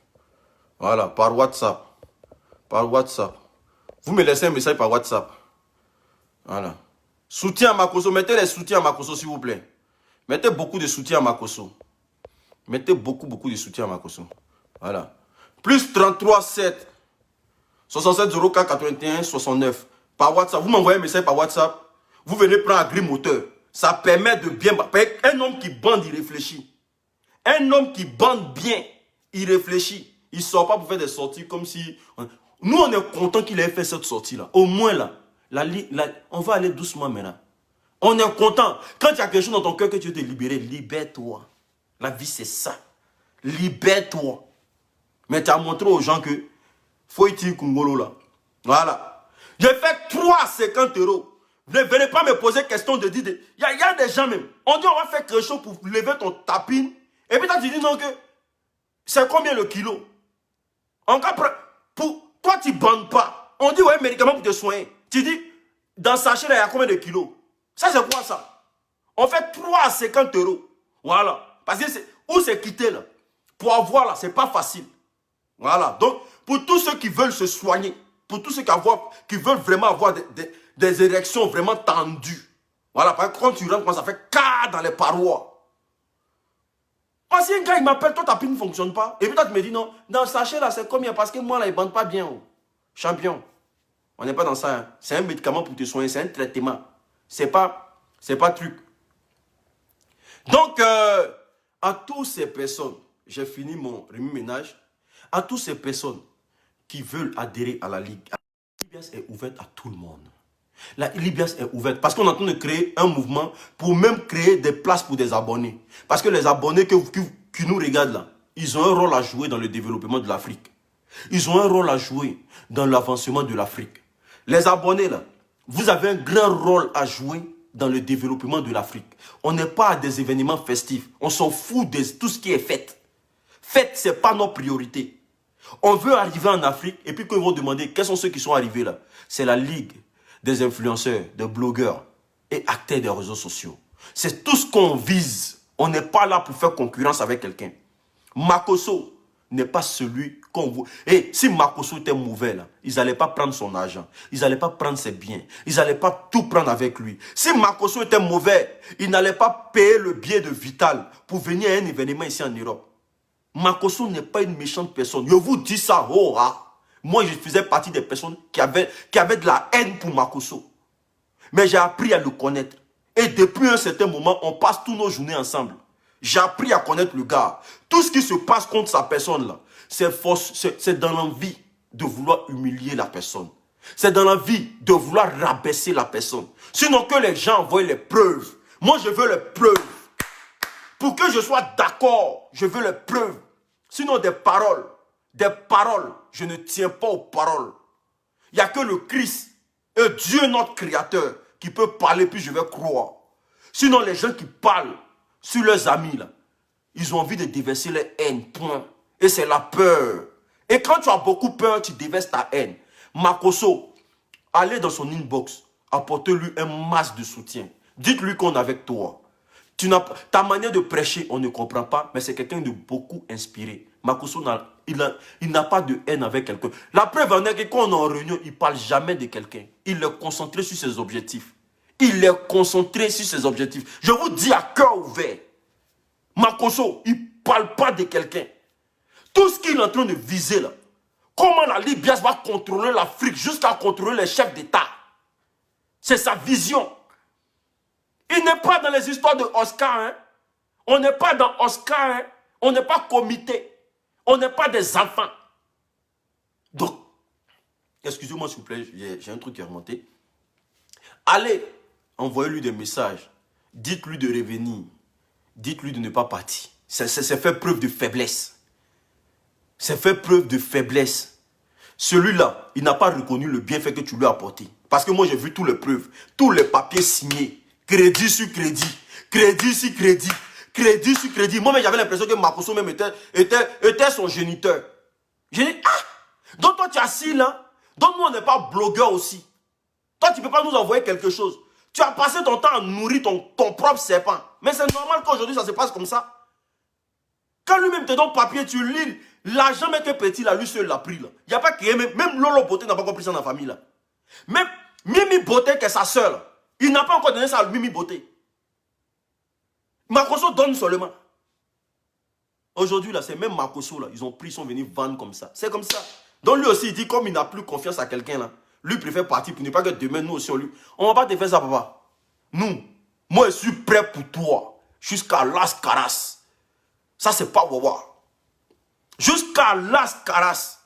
Voilà, par WhatsApp. Par WhatsApp. Vous me laissez un message par WhatsApp. Voilà. Soutien à Makosso. Mettez les soutiens à Makosso, s'il vous plaît. Mettez beaucoup de soutien à Makosso. Mettez beaucoup de soutien à Makosso. Voilà. Plus 33 7 67 04 81 69. Par WhatsApp. Vous m'envoyez un message par WhatsApp. Vous venez prendre un grille moteur. Ça permet de bien... Un homme qui bande, il réfléchit. Un homme qui bande bien, il réfléchit. Il ne sort pas pour faire des sorties comme si... Nous, on est content qu'il ait fait cette sortie-là. Au moins, là, on va aller doucement maintenant. On est content. Quand il y a quelque chose dans ton cœur que tu veux te libérer, libère-toi. La vie, c'est ça. Libère-toi. Mais tu as montré aux gens que faut utiliser Kungolo là. Voilà. J'ai fait 3,50 €. Ne venez pas me poser question de dire... Il y a des gens même. On dit on va faire quelque chose pour lever ton tapine. Et puis toi, tu dis non que... C'est combien le kilo? En cas, pour toi, tu ne bandes pas. On dit, ouais, médicament pour te soigner. Tu dis, dans sachet, il y a combien de kilos? Ça, c'est quoi ça? On fait 3,50 €. Voilà. Parce que où c'est quitté là? Pour avoir là, c'est pas facile. Voilà. Donc, pour tous ceux qui veulent se soigner, pour tous ceux qui veulent vraiment avoir des érections vraiment tendues. Voilà. Parce que quand tu rentres, ça fait cas dans les parois. Si un gars il m'appelle, toi ta pile ne fonctionne pas. Et puis toi tu me dis non, dans le sachet là c'est combien? Parce que moi là il ne bande pas bien. Oh. Champion. On n'est pas dans ça. Hein. C'est un médicament pour te soigner, c'est un traitement. C'est pas truc. Donc à toutes ces personnes, j'ai fini mon remis-ménage. À toutes ces personnes qui veulent adhérer à la Ligue, la Libias est ouverte à tout le monde. La Libias est ouverte parce qu'on est en train de créer un mouvement pour même créer des places pour des abonnés. Parce que les abonnés qui nous regardent là, ils ont un rôle à jouer dans le développement de l'Afrique. Ils ont un rôle à jouer dans l'avancement de l'Afrique. Les abonnés là, vous avez un grand rôle à jouer dans le développement de l'Afrique. On n'est pas à des événements festifs. On s'en fout de tout ce qui est fête. Fête, ce n'est pas notre priorité. On veut arriver en Afrique et puis quand ils vont demander quels sont ceux qui sont arrivés là, c'est la Ligue des influenceurs, des blogueurs et acteurs des réseaux sociaux. C'est tout ce qu'on vise. On n'est pas là pour faire concurrence avec quelqu'un. Makosso n'est pas celui qu'on veut. Et si Makosso était mauvais, là, ils n'allaient pas prendre son argent. Ils n'allaient pas prendre ses biens. Ils n'allaient pas tout prendre avec lui. Si Makosso était mauvais, ils n'allaient pas payer le billet de Vital pour venir à un événement ici en Europe. Makosso n'est pas une méchante personne. Je vous dis ça, oh, ah. Moi, je faisais partie des personnes qui avaient de la haine pour Makosso. Mais j'ai appris à le connaître. Et depuis un certain moment, on passe tous nos journées ensemble. J'ai appris à connaître le gars. Tout ce qui se passe contre sa personne là, c'est dans l'envie de vouloir humilier la personne. C'est dans l'envie de vouloir rabaisser la personne. Sinon que les gens envoient les preuves. Moi, je veux les preuves. Pour que je sois d'accord, je veux les preuves. Sinon des paroles, je ne tiens pas aux paroles. Il n'y a que le Christ, et Dieu notre Créateur, qui peut parler, puis je vais croire. Sinon, les gens qui parlent sur leurs amis, là, ils ont envie de déverser leur haine, point. Et c'est la peur. Et quand tu as beaucoup peur, tu déverses ta haine. Makosso, allez dans son inbox, apportez-lui un masse de soutien. Dites-lui qu'on est avec toi. Ta manière de prêcher, on ne comprend pas, mais c'est quelqu'un de beaucoup inspiré. Makosso, il n'a pas de haine avec quelqu'un. La preuve en est que quand on est en réunion, il ne parle jamais de quelqu'un. Il est concentré sur ses objectifs. Il est concentré sur ses objectifs. Je vous dis à cœur ouvert, Makosso, il ne parle pas de quelqu'un. Tout ce qu'il est en train de viser là, comment la Libye va contrôler l'Afrique jusqu'à contrôler les chefs d'État. C'est sa vision. Il n'est pas dans les histoires de Oscar. Hein? On n'est pas dans Oscar. Hein? On n'est pas comité. On n'est pas des enfants. Donc, excusez-moi s'il vous plaît, j'ai un truc qui est remonté. Allez, envoyez-lui des messages. Dites-lui de revenir. Dites-lui de ne pas partir. C'est faire preuve de faiblesse. C'est faire preuve de faiblesse. Celui-là, il n'a pas reconnu le bienfait que tu lui as apporté. Parce que moi, j'ai vu tous les preuves. Tous les papiers signés. Crédit sur crédit. Crédit sur crédit. Crédit sur crédit. Moi, j'avais l'impression que Makosso même était son géniteur. J'ai dit, ah! Donc toi, tu es assis là. Donc nous, on n'est pas blogueur aussi. Toi, tu ne peux pas nous envoyer quelque chose. Tu as passé ton temps à nourrir ton propre serpent. Mais c'est normal qu'aujourd'hui, ça se passe comme ça. Quand lui-même te donne papier, tu lis. L'argent mec est petit, là, lui seul l'a pris. Il n'y a pas que même Lolo Beauté n'a pas compris ça dans la famille. Là. Même Mimi Beauté, qui est sa soeur, il n'a pas encore donné ça à Mimi Beauté. Makosso donne seulement. Aujourd'hui, là, c'est même Makosso, là, ils ont pris, ils sont venus vendre comme ça. C'est comme ça. Donc lui aussi, il dit, comme il n'a plus confiance à quelqu'un, là, lui préfère partir pour ne pas que demain, nous aussi, on lui. On va pas te faire ça, papa. Nous, moi, je suis prêt pour toi. Jusqu'à Las Caras. Ça, c'est pas Wawa. Jusqu'à Las Caras.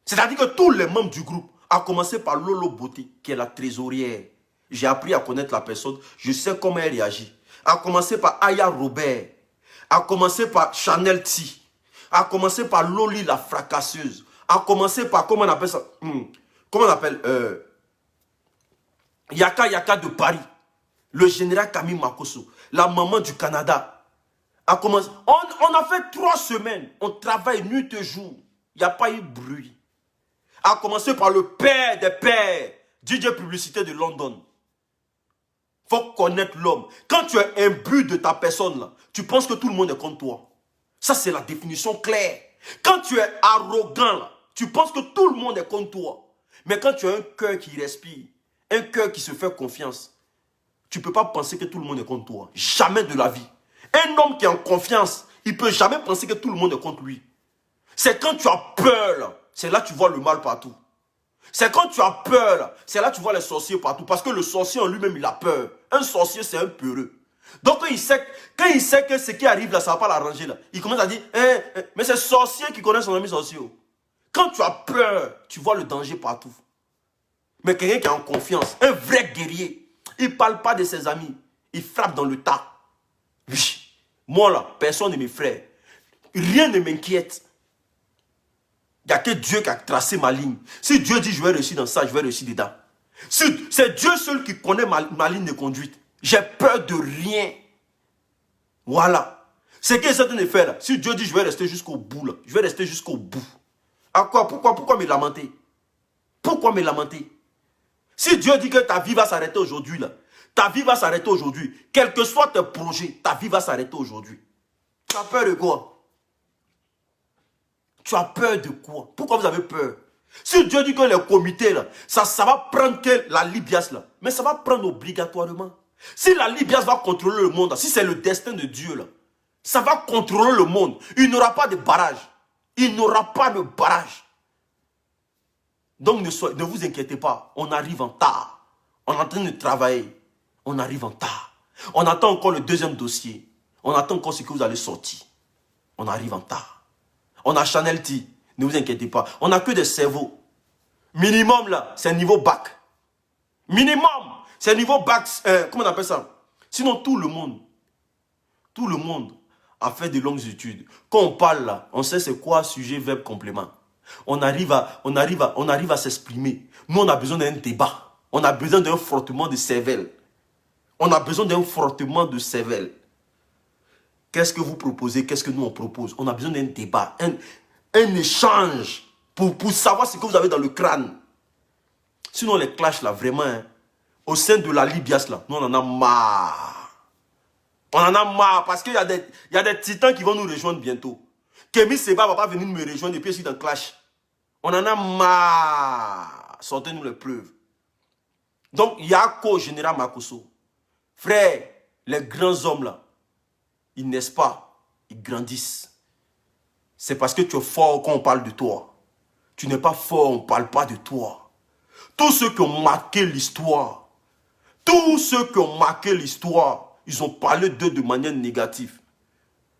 C'est-à-dire que tous les membres du groupe, à commencer par Lolo Beauté, qui est la trésorière. J'ai appris à connaître la personne. Je sais comment elle réagit. À commencer par Aya Robert. À commencer par Chanel T. À commencer par Loli la fracasseuse. À commencer par, comment on appelle ça? Comment on appelle? Yaka de Paris. Le général Camille Makosso. La maman du Canada. A commencé. On a fait 3 semaines. On travaille nuit et jour. Il n'y a pas eu de bruit. A commencer par le père des pères. DJ Publicité de London. Il faut connaître l'homme. Quand tu es imbu de ta personne, là, tu penses que tout le monde est contre toi. Ça, c'est la définition claire. Quand tu es arrogant, là, tu penses que tout le monde est contre toi. Mais quand tu as un cœur qui respire, un cœur qui se fait confiance, tu ne peux pas penser que tout le monde est contre toi. Jamais de la vie. Un homme qui est en confiance, il ne peut jamais penser que tout le monde est contre lui. C'est quand tu as peur, c'est là que tu vois le mal partout. C'est quand tu as peur, c'est là que tu vois les sorciers partout. Parce que le sorcier en lui-même, il a peur. Un sorcier, c'est un peureux. Donc quand il sait que ce qui arrive là, ça ne va pas l'arranger là, il commence à dire, mais c'est sorcier qui connaît son ami sorcier. Quand tu as peur, tu vois le danger partout. Mais quelqu'un qui est en confiance, un vrai guerrier, il ne parle pas de ses amis. Il frappe dans le tas. Oui. Moi là, personne ne m'effraie. Rien ne m'inquiète. Il n'y a que Dieu qui a tracé ma ligne. Si Dieu dit je vais réussir dans ça, je vais réussir dedans. C'est Dieu seul qui connaît ma ligne de conduite. J'ai peur de rien. Voilà. Ce qu'il est en train de faire là, si Dieu dit je vais rester jusqu'au bout là, je vais rester jusqu'au bout. À quoi? Pourquoi me lamenter? Pourquoi me lamenter? Si Dieu dit que ta vie va s'arrêter aujourd'hui, là, ta vie va s'arrêter aujourd'hui. Quels que soient tes projets, ta vie va s'arrêter aujourd'hui. Tu as peur de quoi? Tu as peur de quoi? Pourquoi vous avez peur? Si Dieu dit que les comités, là, ça va prendre que la Libias, là, mais ça va prendre obligatoirement. Si la Libias va contrôler le monde, si c'est le destin de Dieu, là, ça va contrôler le monde. Il n'aura pas de barrage. Il n'aura pas de barrage. Donc ne vous inquiétez pas, on arrive en retard. On est en train de travailler. On arrive en retard. On attend encore le deuxième dossier. On attend encore ce que vous allez sortir. On arrive en retard. On a Chanel T. Ne vous inquiétez pas. On n'a que des cerveaux. Minimum là, c'est niveau bac. Minimum, c'est niveau bac. Comment on appelle ça? Sinon tout le monde a fait de longues études. Quand on parle là, on sait c'est quoi sujet, verbe, complément. On arrive à s'exprimer. Nous, on a besoin d'un débat. On a besoin d'un frottement de cervelle. On a besoin d'un frottement de cervelle. Qu'est-ce que vous proposez? Qu'est-ce que nous, on propose? On a besoin d'un débat, un échange pour savoir ce que vous avez dans le crâne. Sinon, les clashs, là, vraiment, hein, au sein de la Libias, là, nous, on en a marre. On en a marre parce qu'il y a des titans qui vont nous rejoindre bientôt. Kémy Seba va pas venir me rejoindre et puis je suis dans le clash. On en a marre. Sortez-nous les preuves. Donc, Yako, général Makosso. Frère, les grands hommes là, ils naissent pas, ils grandissent. C'est parce que tu es fort quand on parle de toi. Tu n'es pas fort, on ne parle pas de toi. Tous ceux qui ont marqué l'histoire, ils ont parlé d'eux de manière négative.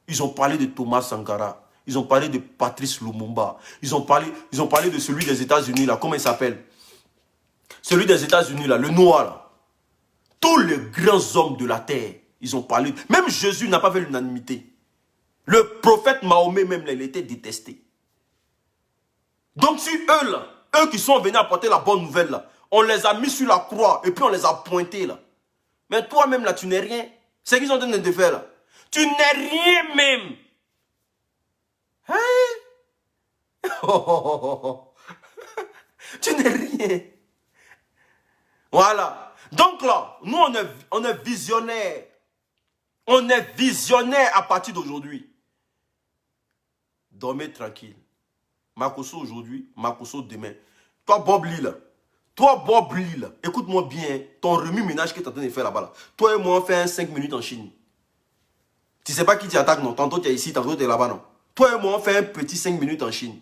Ils ont parlé de Thomas Sankara. Ils ont parlé de Patrice Lumumba. Ils ont parlé de celui des États-Unis, là. Comment il s'appelle? Celui des États-Unis, là, le noir, là. Tous les grands hommes de la terre, ils ont parlé. Même Jésus n'a pas fait l'unanimité. Le prophète Mahomet, même, là, il était détesté. Donc, si eux, là, eux qui sont venus apporter la bonne nouvelle, là, on les a mis sur la croix et puis on les a pointés, là. Mais toi-même, là, tu n'es rien. C'est ce qu'ils sont en train de te faire, là. Tu n'es rien, même. Hein? Tu n'es rien. Voilà. Donc là, nous, on est visionnaires. On est visionnaires à partir d'aujourd'hui. Dormez tranquille. Makosso aujourd'hui, Makosso demain. Toi, Bob Lee, là. Écoute-moi bien. Ton remue-ménage que tu es en train de faire là-bas. Là. Toi et moi, on fait un 5 minutes en Chine. Tu sais pas qui t'attaque, non? Tantôt tu es ici, tantôt tu es là-bas, non? Toi et moi, on fait un petit 5 minutes en Chine.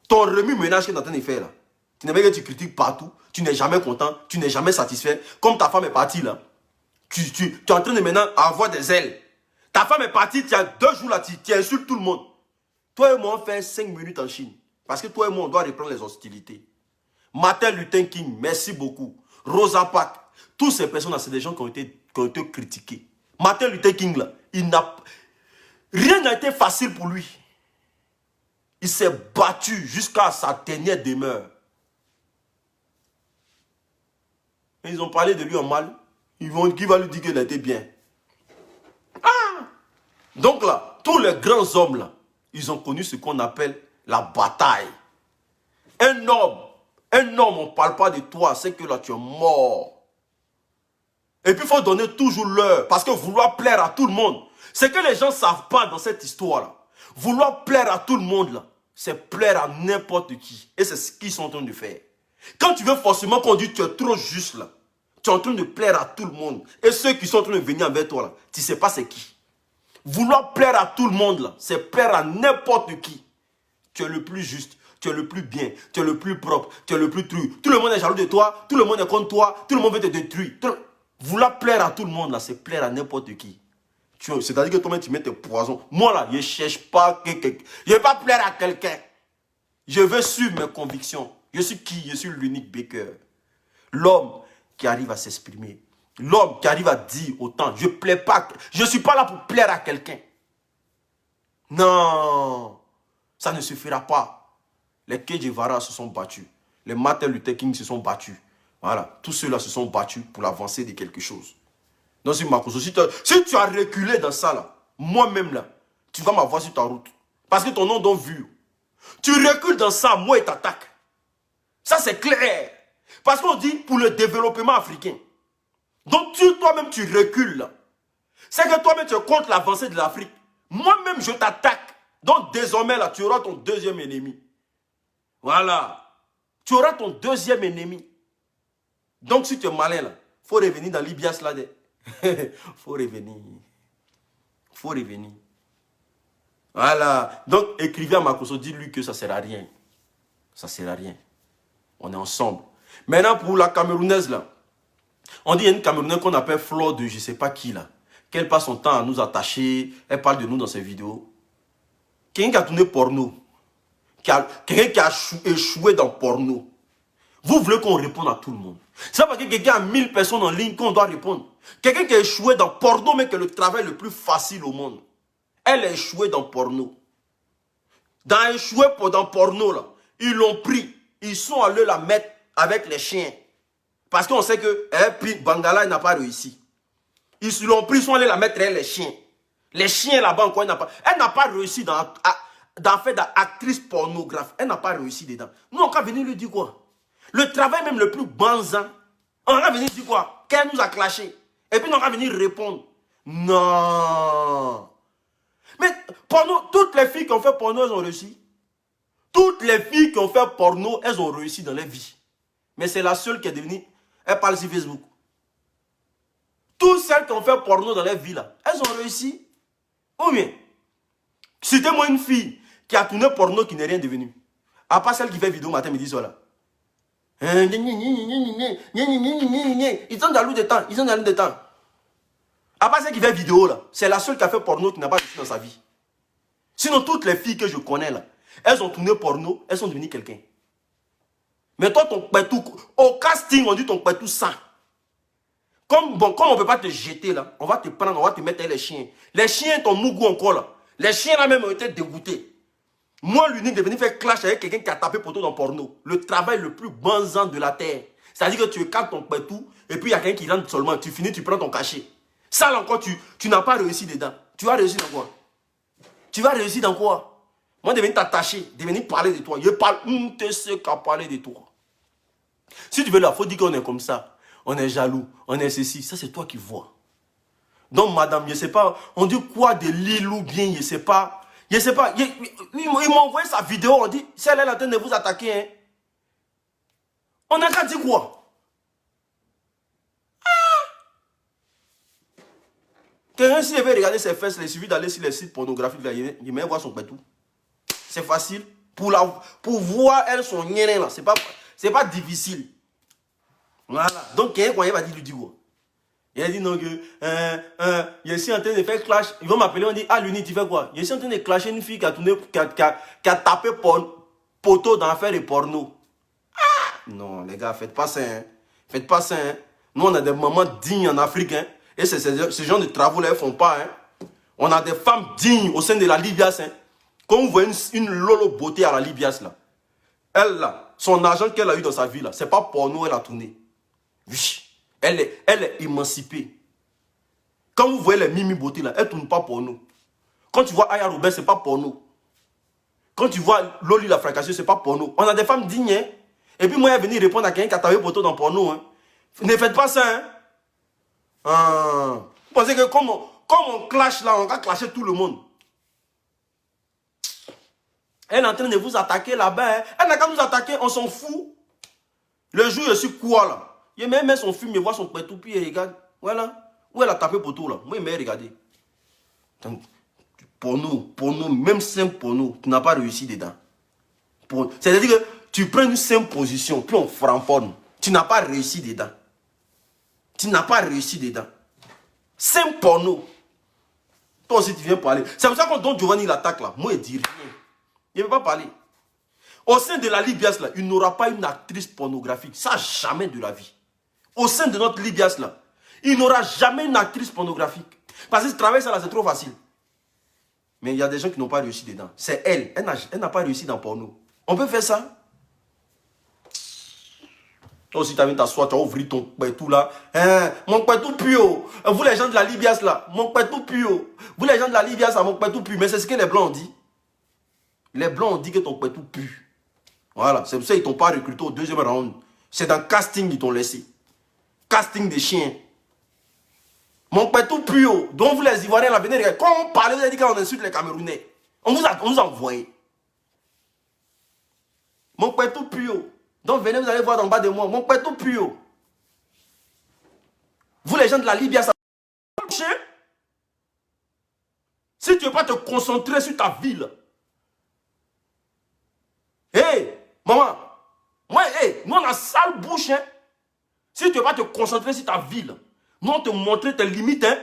Ton remue-ménage que tu es en train de faire là. Tu n'es pas que tu critiques partout. Tu n'es jamais content. Tu n'es jamais satisfait. Comme ta femme est partie là. Tu es en train de maintenant avoir des ailes. Ta femme est partie, tu as 2 jours là, tu insultes tout le monde. Toi et moi, on fait 5 minutes en Chine. Parce que toi et moi, on doit reprendre les hostilités. Martin Luther King, merci beaucoup. Rosa Parks, toutes ces personnes-là, c'est des gens qui ont été critiqués. Martin Luther King, là, rien n'a été facile pour lui. Il s'est battu jusqu'à sa dernière demeure. Et ils ont parlé de lui en mal. Qui va lui dire qu'il a été bien. Ah! Donc là, tous les grands hommes, là, ils ont connu ce qu'on appelle la bataille. Un homme, on ne parle pas de toi, c'est que là, tu es mort. Et puis, il faut donner toujours l'heure, parce que vouloir plaire à tout le monde, c'est que les gens ne savent pas dans cette histoire-là. Vouloir plaire à tout le monde, là, c'est plaire à n'importe qui. Et c'est ce qu'ils sont en train de faire. Quand tu veux forcément qu'on dise que tu es trop juste, là, tu es en train de plaire à tout le monde. Et ceux qui sont en train de venir avec toi, là, tu ne sais pas c'est qui. Vouloir plaire à tout le monde, là, c'est plaire à n'importe qui. Tu es le plus juste. Tu es le plus bien, tu es le plus propre, tu es le plus truc. Tout le monde est jaloux de toi, tout le monde est contre toi, tout le monde veut te détruire. Vouloir plaire à tout le monde, là, c'est plaire à n'importe qui. C'est-à-dire que toi-même, tu mets tes poisons. Moi, là, je ne cherche pas quelqu'un. Je ne vais pas plaire à quelqu'un. Je veux suivre mes convictions. Je suis qui? Je suis l'unique Baker. L'homme qui arrive à s'exprimer. L'homme qui arrive à dire autant. Je ne plais pas. Je ne suis pas là pour plaire à quelqu'un. Non. Ça ne suffira pas. Les Che Guevara se sont battus. Les Martin Luther King se sont battus. Voilà. Tous ceux-là se sont battus pour l'avancée de quelque chose. Donc, si Makosso, si tu as reculé dans ça, là, moi-même, là, tu vas m'avoir sur ta route. Parce que ton nom donne vu. Tu recules dans ça, moi, et t'attaques. Ça, c'est clair. Parce qu'on dit pour le développement africain. Donc toi-même, tu recules. C'est que toi-même, tu es contre l'avancée de l'Afrique. Moi-même, je t'attaque. Donc désormais, là, tu auras ton deuxième ennemi. Voilà. Tu auras ton deuxième ennemi. Donc si tu es malin, là, il faut revenir dans l'Ibias là. Faut revenir. Faut revenir. Voilà. Donc écrivez à Makosso, dis-lui que ça ne sert à rien. Ça ne sert à rien. On est ensemble. Maintenant, pour la Camerounaise, là, on dit qu'il y a une Camerounaise qu'on appelle Flore de je ne sais pas qui, là. Qu'elle passe son temps à nous attacher. Elle parle de nous dans ses vidéos. Quelqu'un qui a tourné porno. Quelqu'un qui a échoué dans porno. Vous voulez qu'on réponde à tout le monde. C'est pas parce que quelqu'un a 1000 personnes en ligne qu'on doit répondre. Quelqu'un qui a échoué dans porno, mais qui est le travail le plus facile au monde. Elle a échoué dans porno. Dans échoué dans porno, là, ils l'ont pris. Ils sont allés la mettre avec les chiens. Parce qu'on sait que Bangala n'a pas réussi. Ils l'ont pris, ils sont allés la mettre avec les chiens. Les chiens là-bas encore, elle n'a pas réussi dans faire d'actrice pornographe. Elle n'a pas réussi dedans. Nous, on va venir lui dire quoi? Le travail même le plus banzan. On va venir dire quoi? Qu'elle nous a clashé. Et puis on va venir répondre. Non. Mais porno, toutes les filles qui ont fait porno, elles ont réussi. Toutes les filles qui ont fait porno, elles ont réussi dans leur vie. Mais c'est la seule qui est devenue, elle parle sur Facebook. Toutes celles qui ont fait porno dans leur vie, là, elles ont réussi. Ou bien, citez-moi une fille qui a tourné porno qui n'est rien devenue. À part celle qui fait vidéo matin, midi, soir là. Ils sont jaloux de temps. Ils sont jaloux de temps. À part celle qui fait vidéo là, c'est la seule qui a fait porno qui n'a pas réussi dans sa vie. Sinon, toutes les filles que je connais là, elles ont tourné porno, elles sont devenues quelqu'un. Mais toi, ton pétou, au casting, on dit ton pétou sang. Comme on ne peut pas te jeter là, on va te prendre, on va te mettre avec les chiens. Les chiens, ton mougou encore là. Les chiens là même ont été dégoûtés. Moi, l'unique de venir faire clash avec quelqu'un qui a tapé poteau dans porno. Le travail le plus banzant de la terre. C'est-à-dire que tu écartes ton pétou et puis il y a quelqu'un qui rentre seulement. Tu finis, tu prends ton cachet. Ça là encore, tu n'as pas réussi dedans. Tu vas réussir dans quoi? Tu vas réussir dans quoi? Moi, de venir t'attacher, de venir parler de toi. Je parle, tu sais qu'à parler de toi. Si tu veux là, il faut dire qu'on est comme ça. On est jaloux, on est ceci. Ça, c'est toi qui vois. Donc, madame, je ne sais pas, on dit quoi de l'île ou bien, je ne sais pas. Je ne sais pas. Ils m'ont envoyé sa vidéo, on dit, si elle est en train de vous attaquer, hein, on a qu'à dire quoi? Quelqu'un, s'il veut regarder ses fesses, il suffit d'aller sur les sites pornographiques, il met voir son pétou. C'est facile. Pour voir, elle, son nien là, c'est pas difficile. Voilà. Donc, quelqu'un va dire, lui dit quoi? Il a dit non, que je suis en train de faire clash. Ils vont m'appeler, on dit, ah, l'uni, tu fais quoi? Je suis en train de clasher une fille qui a tourné, qui a tapé poteau dans l'affaire de porno. Ah! Non, les gars, faites pas ça. Hein. Faites pas ça. Hein. Nous, on a des mamans dignes en Afrique. Hein. Et ce genre de travaux là, ils ne font pas. Hein. On a des femmes dignes au sein de la Libias. Hein. Quand vous voyez une lolo beauté à la Libias, là, elle, là, son argent qu'elle a eu dans sa vie, là, c'est pas porno, elle a tourné. Oui. Elle est émancipée. Quand vous voyez les Mimi Beauté là, elle ne tourne pas porno. Quand tu vois Aya Robert, ce n'est pas porno. Quand tu vois Loli la fracassée, ce n'est pas porno. On a des femmes dignes. Hein? Et puis moi, elle est venue répondre à quelqu'un qui a tapé poteau dans porno. Hein? Ne faites pas ça. Hein? Vous pensez que comme on clash là, on va clasher tout le monde. Elle est en train de vous attaquer là-bas. Hein? Elle n'a qu'à nous attaquer, on s'en fout. Le jour, je suis quoi là? Il met son film, il voit son pétou, puis il regarde. Voilà. Où elle a tapé pour tout là. Moi, il m'a regardé. Pour nous, même simple pour nous, tu n'as pas réussi dedans. C'est-à-dire que tu prends une simple position, puis on framponne. Tu n'as pas réussi dedans. Tu n'as pas réussi dedans. Simple pour nous. Toi aussi, tu viens parler. C'est pour ça qu'on donne Giovanni l'attaque là. Moi, il dit rien. Il ne veut pas parler. Au sein de la Libias là, il n'aura pas une actrice pornographique. Ça, jamais de la vie. Au sein de notre Libias là, il n'aura jamais une actrice pornographique. Parce que ce travail ça là, c'est trop facile. Mais il y a des gens qui n'ont pas réussi dedans. C'est elle. Elle n'a pas réussi dans porno. On peut faire ça. Toi aussi, tu as vu t'asseoir, tu as ouvert ton pétou là. Hein, mon pétou pio. Vous les gens de la Libias là, mon pétou pio. Vous les gens de la Libias là, mon pétou pue. Mais c'est ce que les blancs ont dit. Les blancs ont dit que ton pétou pue. Voilà, c'est pour ça qu'ils ne t'ont pas recruté au deuxième round. C'est dans casting qu'ils t'ont laissé. Casting des chiens. Mon père tout puant. Donc vous les Ivoiriens, là, venez regarder. Quand on parlait, vous avez dit qu'on insulte les Camerounais. On vous a envoyé. Mon père tout puant. Donc venez, vous allez voir en bas de moi. Mon père tout puant. Vous les gens de la Libye, ça marche. Si tu ne veux pas te concentrer sur ta ville. Hé, hey, maman. Moi, hey, nous on a sale bouche. Hein. Si tu ne veux pas te concentrer sur ta ville. Nous on te montrer tes limites. Hein.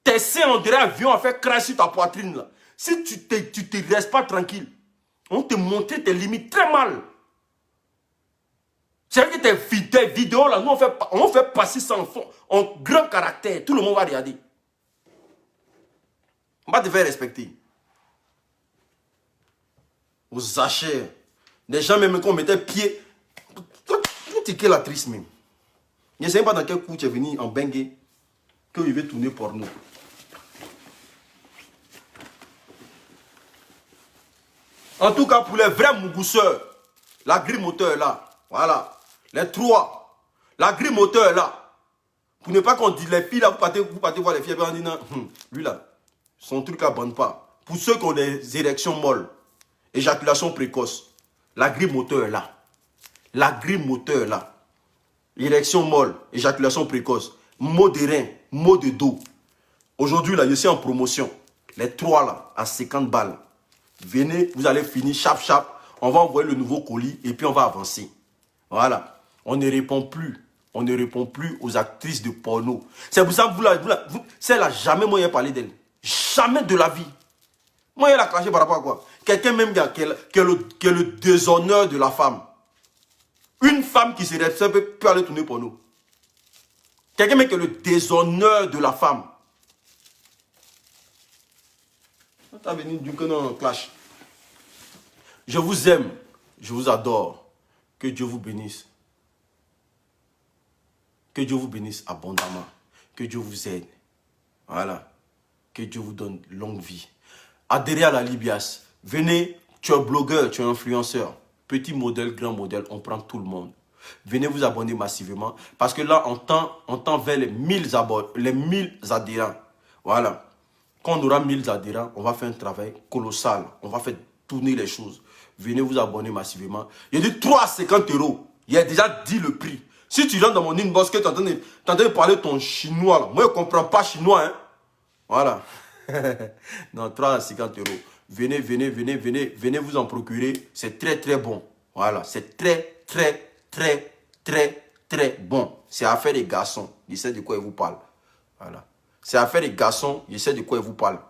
Tes seins, on dirait un avion à faire crash sur ta poitrine. Là. Si tu te restes pas tranquille, on te montre tes limites très mal. C'est vrai que tes vidéos, là, nous, on fait passer ça en grand caractère. Tout le monde va regarder. On va te faire respecter. Aux achats. Les gens, même quand on mettait pied, tout est la triste même. Je ne sais pas dans quel coup tu es venu en bengue qu'il veut tourner porno. En tout cas, pour les vrais mougousseurs, la grille moteur là, voilà, les trois, la grille moteur là, pour ne pas qu'on dise les filles là, vous partez voir les filles, on dit non, lui là, son truc là bande pas. Pour ceux qui ont des érections molles, éjaculation précoce, la grille moteur là, érection molle, éjaculation précoce, maux de rein, maux de dos. Aujourd'hui là, je suis en promotion, les trois là, à 50 balles. Venez, vous allez finir, chap. On va envoyer le nouveau colis et puis on va avancer. Voilà. On ne répond plus. On ne répond plus aux actrices de porno. C'est pour ça que celle-là, jamais moi, j'ai parlé d'elle. Jamais de la vie. Moi, elle a craché par rapport à quoi? Quelqu'un même qui est le déshonneur de la femme. Une femme qui se respecte peut aller tourner porno. Quelqu'un même qui est le déshonneur de la femme. Tu as venu du canon clash. Je vous aime, je vous adore. Que Dieu vous bénisse. Que Dieu vous bénisse abondamment. Que Dieu vous aide. Voilà. Que Dieu vous donne longue vie. Adhérez à la Libias. Venez, tu es blogueur, tu es influenceur. Petit modèle, grand modèle, on prend tout le monde. Venez vous abonner massivement. Parce que là, on tend vers les 1000 adhérents. Voilà. Quand on aura 1000 adhérents, on va faire un travail colossal. On va faire tourner les choses. Venez vous abonner massivement. Il y a dit 3 à 50 €. Il a déjà dit le prix. Si tu rentres dans mon inbox, que tu es en train de parler ton chinois, là. Moi je ne comprends pas chinois. Hein? Voilà. Non, 3 à 50 €. Venez vous en procurer. C'est très bon. Voilà. C'est très bon. C'est affaire des garçons. Je sais de quoi ils vous parlent. Voilà. C'est affaire des garçons, je sais de quoi ils vous parlent.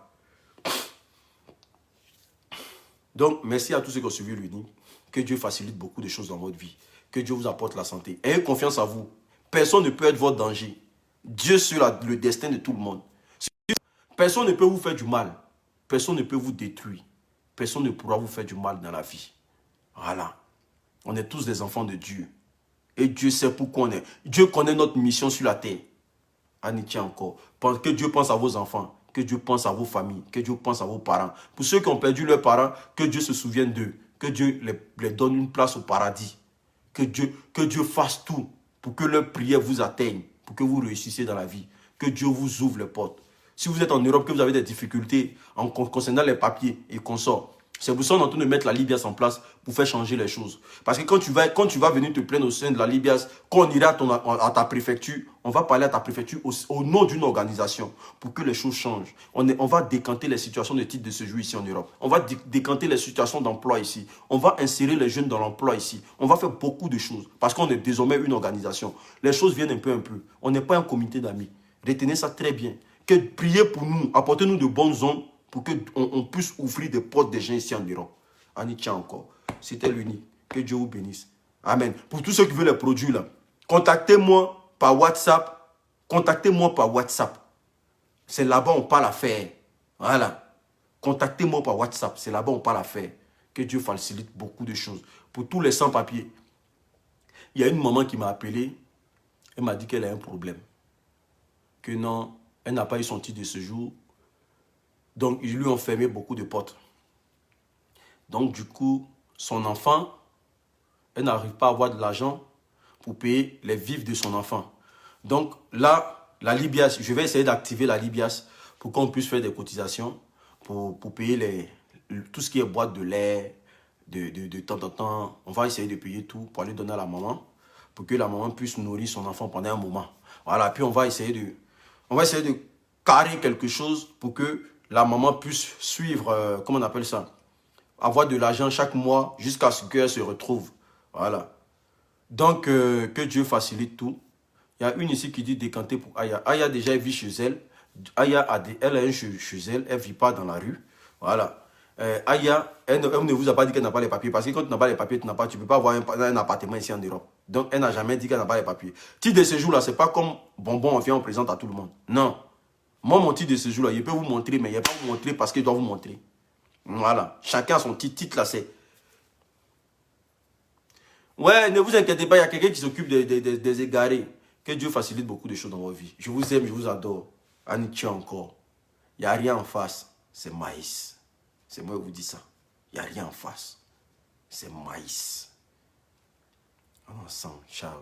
Donc, merci à tous ceux qui ont suivi l'Uni. Que Dieu facilite beaucoup de choses dans votre vie. Que Dieu vous apporte la santé. Ayez confiance en vous. Personne ne peut être votre danger. Dieu sur le destin de tout le monde. Personne ne peut vous faire du mal. Personne ne peut vous détruire. Personne ne pourra vous faire du mal dans la vie. Voilà. On est tous des enfants de Dieu. Et Dieu sait pourquoi on est. Dieu connaît notre mission sur la terre. Annie encore. Que Dieu pense à vos enfants. Que Dieu pense à vos familles. Que Dieu pense à vos parents. Pour ceux qui ont perdu leurs parents, que Dieu se souvienne d'eux. Que Dieu les donne une place au paradis. Que Dieu fasse tout pour que leurs prières vous atteignent. Pour que vous réussissiez dans la vie. Que Dieu vous ouvre les portes. Si vous êtes en Europe, que vous avez des difficultés concernant les papiers et consorts, c'est pour ça qu'on est en train de mettre la Libias en place pour faire changer les choses. Parce que quand tu vas venir te plaindre au sein de la Libias, quand on ira à ta préfecture, on va parler à ta préfecture au nom d'une organisation pour que les choses changent. On va décanter les situations de titre de séjour ici en Europe. On va décanter les situations d'emploi ici. On va insérer les jeunes dans l'emploi ici. On va faire beaucoup de choses parce qu'on est désormais une organisation. Les choses viennent un peu. On n'est pas un comité d'amis. Retenez ça très bien. Que priez pour nous, apportez-nous de bonnes ondes pour qu'on puisse ouvrir des portes des gens ici en Europe. Annie tient encore. C'était l'unique. Que Dieu vous bénisse. Amen. Pour tous ceux qui veulent les produits là, contactez-moi par WhatsApp. Contactez-moi par WhatsApp. C'est là-bas on parle affaire. Voilà. Contactez-moi par WhatsApp. C'est là-bas on parle affaire. Que Dieu facilite beaucoup de choses. Pour tous les sans-papiers, il y a une maman qui m'a appelé. Elle m'a dit qu'elle a un problème. Que non, elle n'a pas eu son titre de séjour. Donc, ils lui ont fermé beaucoup de portes. Donc, du coup, son enfant, elle n'arrive pas à avoir de l'argent pour payer les vivres de son enfant. Donc là, la Libias, je vais essayer d'activer la Libias pour qu'on puisse faire des cotisations pour payer tout ce qui est boîte de lait, de temps en temps. On va essayer de payer tout pour aller donner à la maman, pour que la maman puisse nourrir son enfant pendant un moment. Voilà, puis on va essayer de carrer quelque chose pour que la maman puisse suivre, comment on appelle ça, avoir de l'argent chaque mois jusqu'à ce qu'elle se retrouve. Voilà. Donc, que Dieu facilite tout. Il y a une ici qui dit décanter pour Aya. Aya déjà elle vit chez elle. Aya, elle a un chez elle. Elle ne vit pas dans la rue. Voilà. Aya, elle ne vous a pas dit qu'elle n'a pas les papiers. Parce que quand tu n'as pas les papiers, tu ne peux pas avoir un appartement ici en Europe. Donc, elle n'a jamais dit qu'elle n'a pas les papiers. Titre de séjour là, ce n'est pas comme bonbon, on vient, on présente à tout le monde. Non. Moi, mon titre de séjour là, je peux vous montrer, mais il ne va pas vous montrer parce qu'il doit vous montrer. Voilà. Chacun a son titre là, c'est... Ouais, ne vous inquiétez pas, il y a quelqu'un qui s'occupe des égarés. Que Dieu facilite beaucoup de choses dans votre vie. Je vous aime, je vous adore. Anitio encore. Il n'y a rien en face. C'est maïs. C'est moi qui vous dis ça. Il n'y a rien en face. C'est maïs. On ensemble. Ciao.